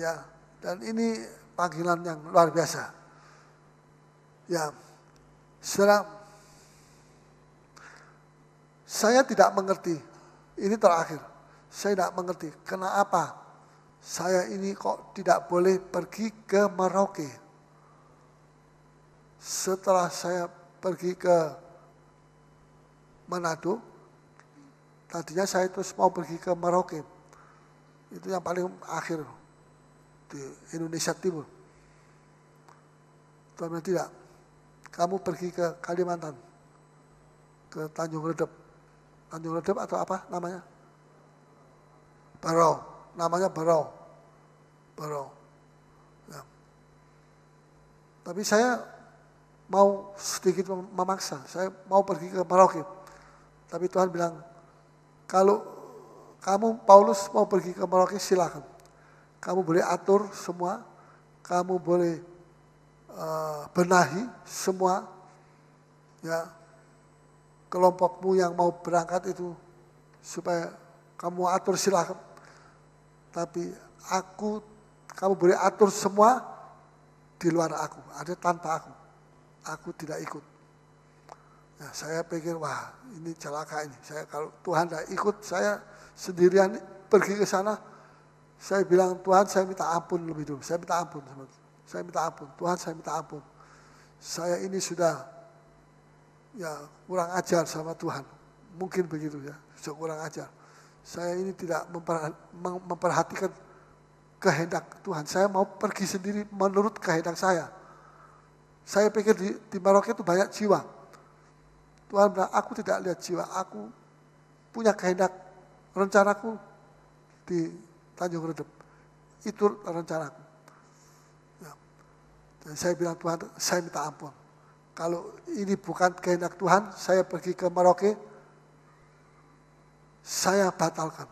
Ya, dan ini panggilan yang luar biasa. Ya, saudara, saya tidak mengerti. Ini terakhir. Saya tidak mengerti kenapa saya ini kok tidak boleh pergi ke Merauke. Setelah saya pergi ke Manado, tadinya saya terus mau pergi ke Merauke. Itu yang paling akhir di Indonesia Timur. Tuhan tidak. Kamu pergi ke Kalimantan, ke Tanjung Redep. Tanjung Redep atau apa namanya? Barau. Namanya Barau. Ya. Tapi saya mau sedikit memaksa. Saya mau pergi ke Merauke. Tapi Tuhan bilang, kalau kamu Paulus mau pergi ke Merauke silakan. Kamu boleh atur semua. Kamu boleh benahi semua. Ya, kelompokmu yang mau berangkat itu supaya kamu atur silakan. Tapi kamu boleh atur semua di luar aku, ada tanpa aku. Aku tidak ikut. Nah, saya pikir, wah ini celaka ini. Kalau Tuhan tidak ikut, saya sendirian pergi ke sana. Saya bilang, Tuhan saya minta ampun lebih dulu. Saya minta ampun. Saya minta ampun. Tuhan saya minta ampun. Saya ini sudah kurang ajar sama Tuhan. Mungkin begitu ya, sudah kurang ajar. Saya ini tidak memperhatikan kehendak Tuhan. Saya mau pergi sendiri menurut kehendak saya. Saya pikir di Merauke itu banyak jiwa. Tuhan bilang, aku tidak lihat jiwa. Aku punya kehendak, rencanaku di Tanjung Redep. Itu rencanaku. Ya. Dan saya bilang, Tuhan, saya minta ampun. Kalau ini bukan kehendak Tuhan, saya pergi ke Merauke, saya batalkan.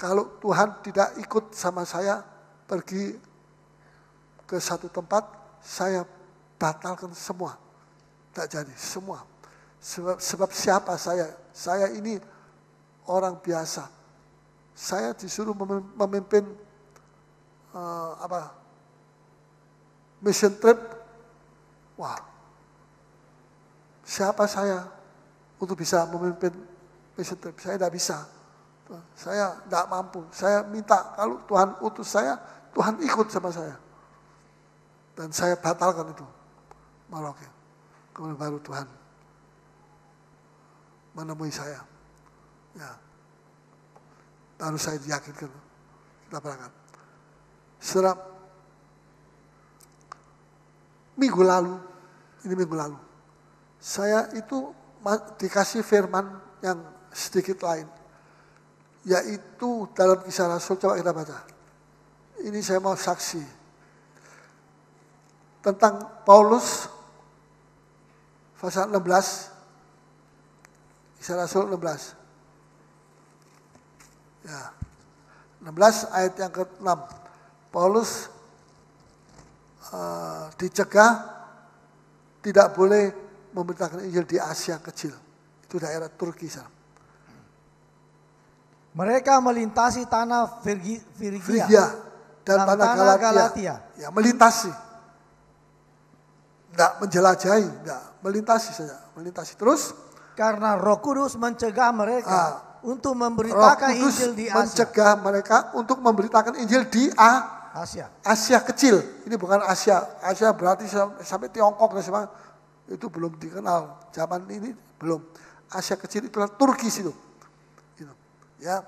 Kalau Tuhan tidak ikut sama saya pergi ke satu tempat, saya batalkan semua. Tidak jadi, semua. Sebab siapa saya? Saya ini orang biasa. Saya disuruh memimpin mission trip. Wah, siapa saya untuk bisa memimpin mission trip? Saya tidak bisa. Saya tidak mampu. Saya minta kalau Tuhan utus saya, Tuhan ikut sama saya. Dan saya batalkan itu. Merauke. Kemudian baru Tuhan menemui saya. Ya. Baru saya diyakinkan. Kita berangkat. Setelah minggu lalu, saya itu dikasih firman yang sedikit lain. Yaitu dalam Kisah Rasul, coba kita baca. Ini saya mau saksi. Tentang Paulus, pasal 16, Kisah Rasul 16. Ya. 16 ayat yang ke-6. Paulus dicegah tidak boleh memberitakan Injil di Asia kecil. Itu daerah Turki sana. Mereka melintasi tanah Frigia dan tanah Galatia. Ya, melintasi. Enggak menjelajahi, enggak, melintasi saja, melintasi. Terus karena Roh Kudus mencegah mereka untuk memberitakan Injil di Asia. Mencegah mereka untuk memberitakan Injil di Asia kecil. Ini bukan Asia. Asia berarti sampai Tiongkok dan sebagainya. Itu belum dikenal. Zaman ini belum. Asia kecil itulah Turki situ. Gitu. Ya.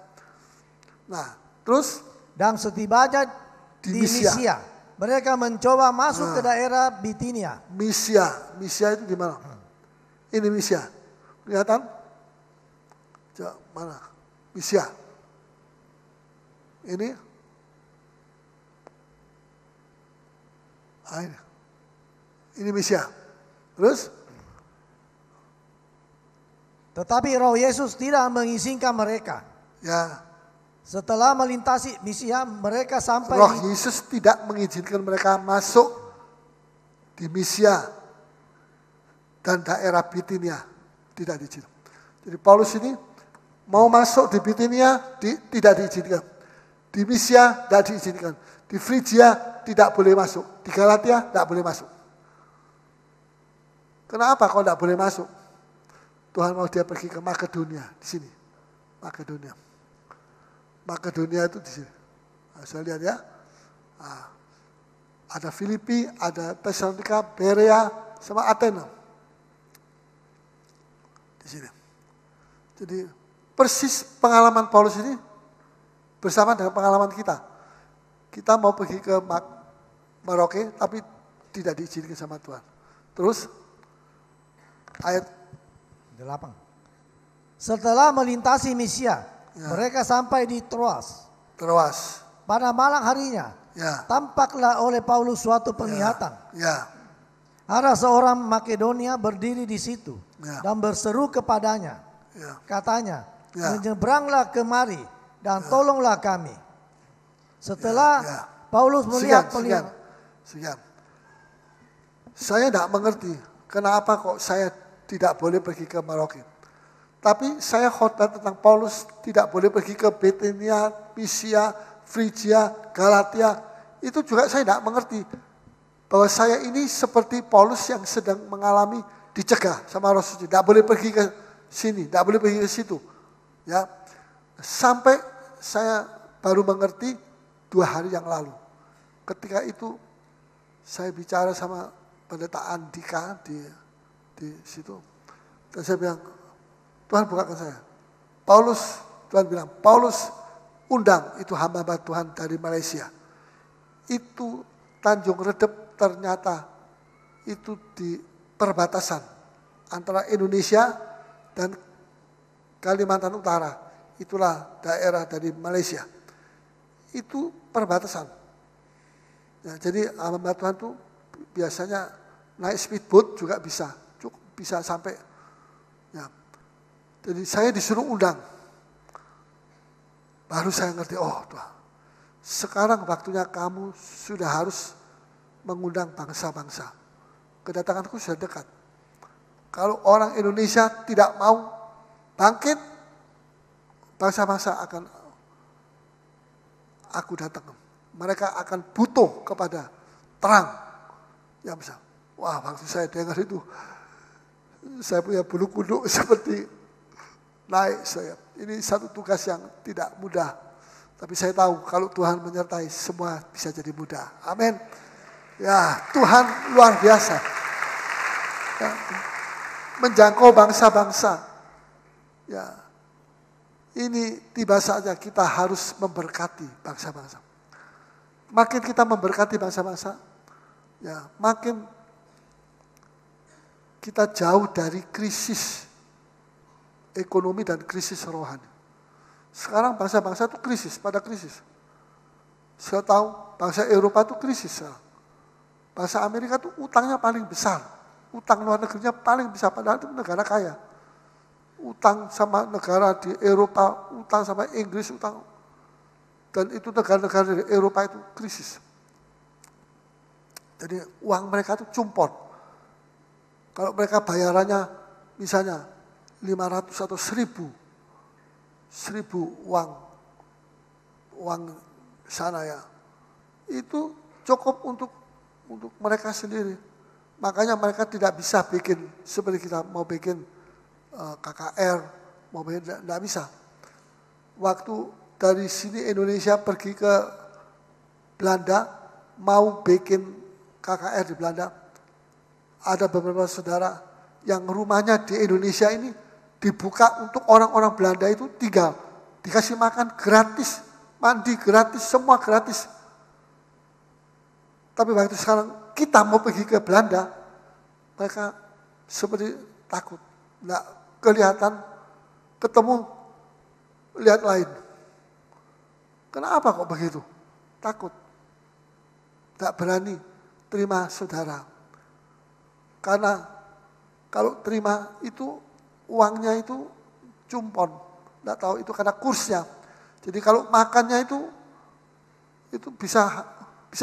Nah, terus dan setibanya di Misia, mereka mencoba masuk ke daerah Bitinia. Misia itu di mana? Ini Misia. Kelihatan? Coba mana? Misia. Ini. Ini Misia. Terus? Tetapi Roh Yesus tidak mengizinkan mereka. Ya. Setelah melintasi Misia, mereka sampai Roh Yesus tidak mengizinkan mereka masuk di Misia dan daerah Bitinia. Tidak diizinkan. Jadi Paulus ini mau masuk di Bitinia, tidak diizinkan. Di Misia tidak diizinkan. Di Frigia tidak boleh masuk. Di Galatia tidak boleh masuk. Kenapa kok tidak boleh masuk? Tuhan mau dia pergi ke Makedonia, di sini. Makedonia itu di sini. Nah, saya lihat ya. Nah, ada Filipi, ada Tesalonika, Berea, sama Athena. Di sini. Jadi persis pengalaman Paulus ini bersama dengan pengalaman kita. Kita mau pergi ke Merauke, tapi tidak diizinkan sama Tuhan. Terus ayat 8. Setelah melintasi Misia, mereka sampai di Troas. Pada malam harinya, tampaklah oleh Paulus suatu penglihatan. Ada seorang Makedonia berdiri di situ dan berseru kepadanya. Katanya, menyeberanglah kemari dan tolonglah kami. Setelah Paulus melihat penglihatan. Saya tidak mengerti kenapa kok saya tidak boleh pergi ke Merauke. Tapi saya khotbah tentang Paulus tidak boleh pergi ke Bitinia, Misia, Frigia, Galatia. Itu juga saya tidak mengerti. Bahwa saya ini seperti Paulus yang sedang mengalami dicegah sama Roh Suci. Tidak boleh pergi ke sini, tidak boleh pergi ke situ. Ya, sampai saya baru mengerti 2 hari yang lalu. Ketika itu saya bicara sama pendeta Andika di situ. Dan saya bilang, Tuhan bukakan saya. Tuhan bilang, Paulus undang itu hamba Tuhan dari Malaysia. Itu Tanjung Redep ternyata itu di perbatasan antara Indonesia dan Kalimantan Utara. Itulah daerah dari Malaysia. Itu perbatasan. Ya, jadi hamba Tuhan itu biasanya naik speedboat juga bisa. Bisa sampai. Ya. Jadi saya disuruh undang. Baru saya ngerti, oh Tuhan. Sekarang waktunya kamu sudah harus mengundang bangsa-bangsa. Kedatanganku sudah dekat. Kalau orang Indonesia tidak mau bangkit, bangsa-bangsa akan aku datang. Mereka akan butuh kepada terang yang besar. Wah, waktu saya dengar itu, saya punya bulu kuduk seperti naik saya. Ini satu tugas yang tidak mudah. Tapi saya tahu kalau Tuhan menyertai semua bisa jadi mudah. Amin. Ya, Tuhan luar biasa. Ya, menjangkau bangsa-bangsa. Ya, ini tiba saja kita harus memberkati bangsa-bangsa. Makin kita memberkati bangsa-bangsa, ya makin kita jauh dari krisis ekonomi dan krisis rohani. Sekarang bangsa-bangsa itu pada krisis. Saya tahu bangsa Eropa itu krisis. Bangsa Amerika itu utangnya paling besar. Utang luar negerinya paling besar, padahal itu negara kaya. Utang sama negara di Eropa, utang sama Inggris, utang. Dan itu negara-negara di Eropa itu krisis. Jadi uang mereka itu cumpot. Kalau mereka bayarannya misalnya 500 atau 1000 uang sana ya, itu cukup untuk mereka sendiri. Makanya mereka tidak bisa bikin seperti kita mau bikin KKR, mau bikin, tidak bisa. Waktu dari sini Indonesia pergi ke Belanda, mau bikin KKR di Belanda, ada beberapa saudara yang rumahnya di Indonesia ini dibuka untuk orang-orang Belanda itu tinggal, dikasih makan gratis, mandi gratis, semua gratis. Tapi waktu sekarang kita mau pergi ke Belanda, mereka seperti takut, nggak kelihatan, ketemu, lihat lain. Kenapa kok begitu? Takut, nggak berani terima saudara. Karena kalau terima itu uangnya itu cumpon, nggak tahu itu karena kursnya. Jadi kalau makannya itu bisa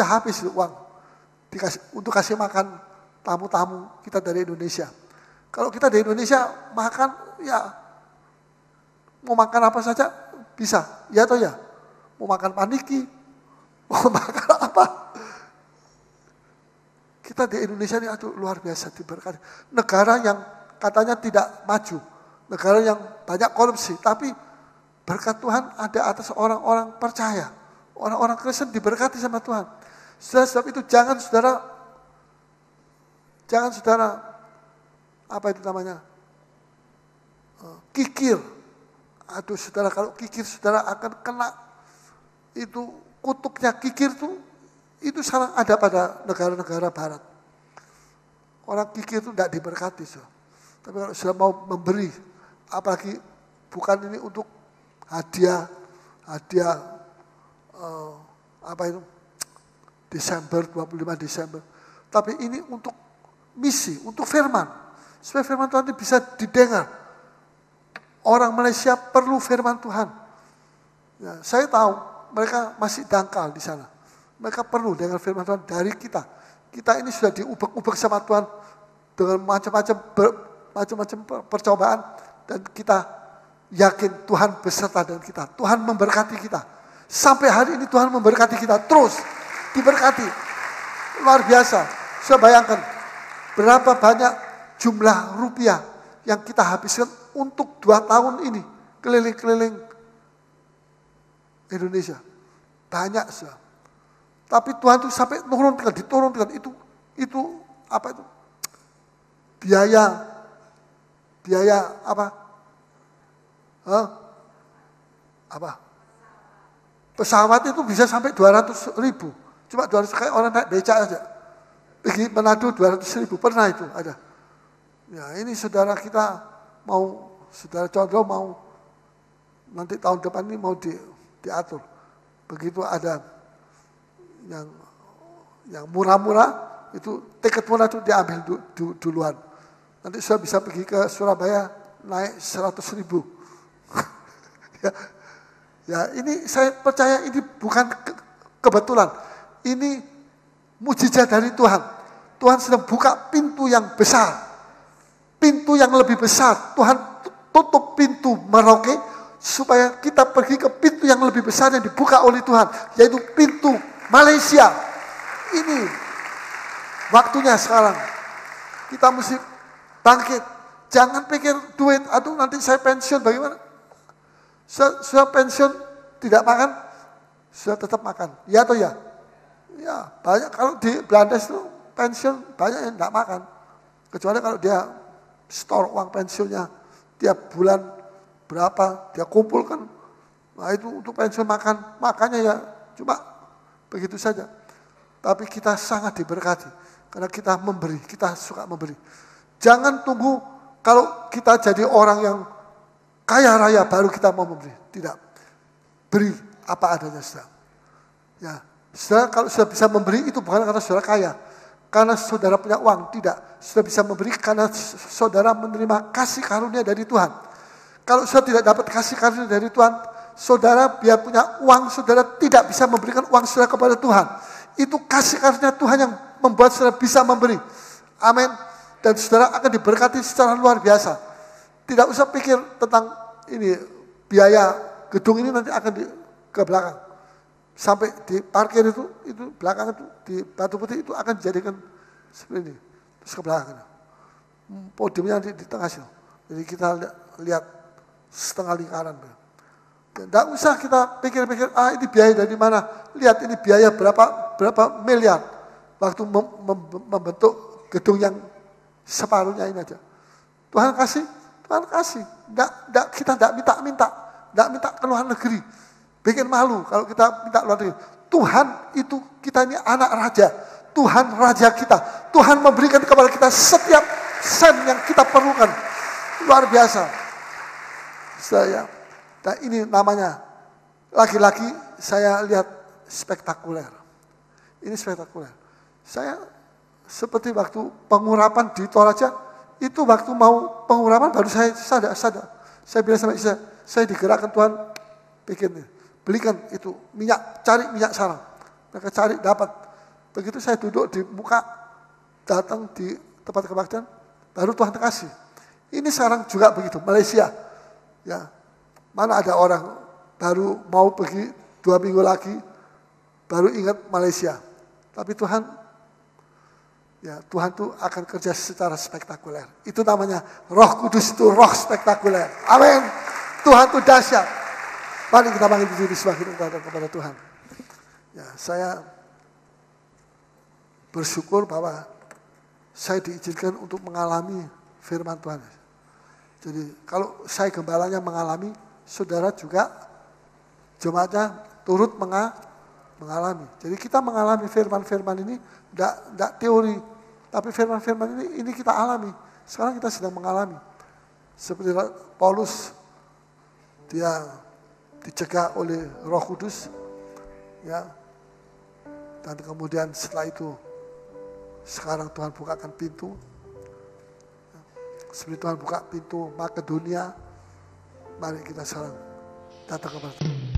habis uang untuk kasih makan tamu-tamu kita dari Indonesia. Kalau kita dari Indonesia makan ya mau makan apa saja bisa, ya atau ya? Mau makan paniki, mau makan apa? Kita di Indonesia ini aduh luar biasa diberkati. Negara yang katanya tidak maju, negara yang banyak korupsi, tapi berkat Tuhan ada atas orang-orang percaya, orang-orang Kristen diberkati sama Tuhan. Sebab itu jangan saudara apa itu namanya kikir. Aduh saudara, kalau kikir saudara akan kena itu kutuknya kikir itu sekarang ada pada negara-negara Barat. Orang kikir itu tidak diberkati. Tapi kalau sudah mau memberi, apalagi bukan ini untuk hadiah apa itu Desember, 25 Desember. Tapi ini untuk misi, untuk firman. Supaya firman Tuhan itu bisa didengar. Orang Malaysia perlu firman Tuhan. Ya, saya tahu mereka masih dangkal di sana. Mereka perlu dengar firman Tuhan dari kita. Kita ini sudah diubek-ubek sama Tuhan dengan macam-macam percobaan. Dan kita yakin Tuhan beserta dengan kita. Tuhan memberkati kita. Sampai hari ini Tuhan memberkati kita terus. Diberkati. Luar biasa. Saya bayangkan berapa banyak jumlah rupiah yang kita habiskan untuk 2 tahun ini. Keliling-keliling Indonesia. Banyak sih. Tapi Tuhan itu sampai diturunkan itu apa itu? Biaya apa? Apa? Pesawat itu bisa sampai 200.000. Cuma 200 kayak orang naik becak aja. Pergi Manado 200.000 pernah itu ada. Ya ini saudara kita saudara Condro mau nanti tahun depan ini mau diatur. Begitu ada yang murah-murah itu tiket murah itu diambil duluan. Nanti sudah bisa pergi ke Surabaya naik 100.000. Ya ini saya percaya ini bukan kebetulan. Ini mujizat dari Tuhan. Tuhan sedang buka pintu yang besar. Pintu yang lebih besar. Tuhan tutup pintu Merauke supaya kita pergi ke pintu yang lebih besar yang dibuka oleh Tuhan. Yaitu pintu Malaysia. Ini waktunya sekarang. Kita mesti bangkit. Jangan pikir duit, aduh nanti saya pensiun bagaimana. Sudah pensiun tidak makan, sudah tetap makan. Ya atau ya? Ya banyak kalau di Belanda itu pensiun banyak yang tidak makan. Kecuali kalau dia store uang pensiunnya tiap bulan berapa dia kumpulkan. Nah itu untuk pensiun makan, makannya ya cuma begitu saja. Tapi kita sangat diberkati karena kita memberi, kita suka memberi. Jangan tunggu kalau kita jadi orang yang kaya raya baru kita mau memberi. Tidak. Beri apa adanya, saudara. Ya, saudara kalau sudah bisa memberi itu bukan karena saudara kaya. Karena saudara punya uang, tidak. Saudara bisa memberi karena saudara menerima kasih karunia dari Tuhan. Kalau saudara tidak dapat kasih karunia dari Tuhan, saudara biar punya uang, saudara tidak bisa memberikan uang saudara kepada Tuhan. Itu kasih karunia Tuhan yang membuat saudara bisa memberi. Amin. Dan saudara akan diberkati secara luar biasa. Tidak usah pikir tentang ini biaya gedung ini nanti akan ke belakang. Sampai di parkir itu belakang itu di Batu Putih itu akan dijadikan seperti ini. Terus ke belakang. Podiumnya di tengah sini. Jadi kita lihat setengah lingkaran. Tidak usah kita pikir-pikir, ini biaya dari mana. Lihat ini biaya berapa miliar. Waktu membentuk gedung yang separuhnya ini aja. Tuhan kasih. Kita tidak minta ke luar negeri. Bikin malu kalau kita minta luar negeri. Tuhan itu, kita ini anak raja. Tuhan raja kita. Tuhan memberikan kepada kita setiap sen yang kita perlukan. Luar biasa. Dan ini namanya, lagi-lagi saya lihat spektakuler. Ini spektakuler. Saya seperti waktu pengurapan di Toraja, itu waktu mau pengurapan baru saya sadar. Saya bilang sama istri saya digerakkan Tuhan, belikan itu minyak, cari minyak sarang. Mereka cari, dapat. Begitu saya duduk di muka, datang di tempat kebaktian, baru Tuhan kasih. Ini sekarang juga begitu, Malaysia. Ya, mana ada orang baru mau pergi 2 minggu lagi, baru ingat Malaysia. Tapi Tuhan tuh akan kerja secara spektakuler. Itu namanya Roh Kudus, itu roh spektakuler. Amin. Tuhan itu dahsyat. Mari kita bangkit berdiri semakin kepada Tuhan. Ya, saya bersyukur bahwa saya diizinkan untuk mengalami firman Tuhan. Jadi kalau saya gembalanya mengalami, saudara juga jemaatnya turut mengalami. Jadi kita mengalami firman-firman ini tidak teori, tapi firman-firman ini kita alami. Sekarang kita sedang mengalami. Seperti Paulus, dia dicegah oleh Roh Kudus, ya. Dan kemudian setelah itu, sekarang Tuhan bukakan pintu. Seperti Tuhan buka pintu Makedonia, mari kita sekarang datang kepada Tuhan.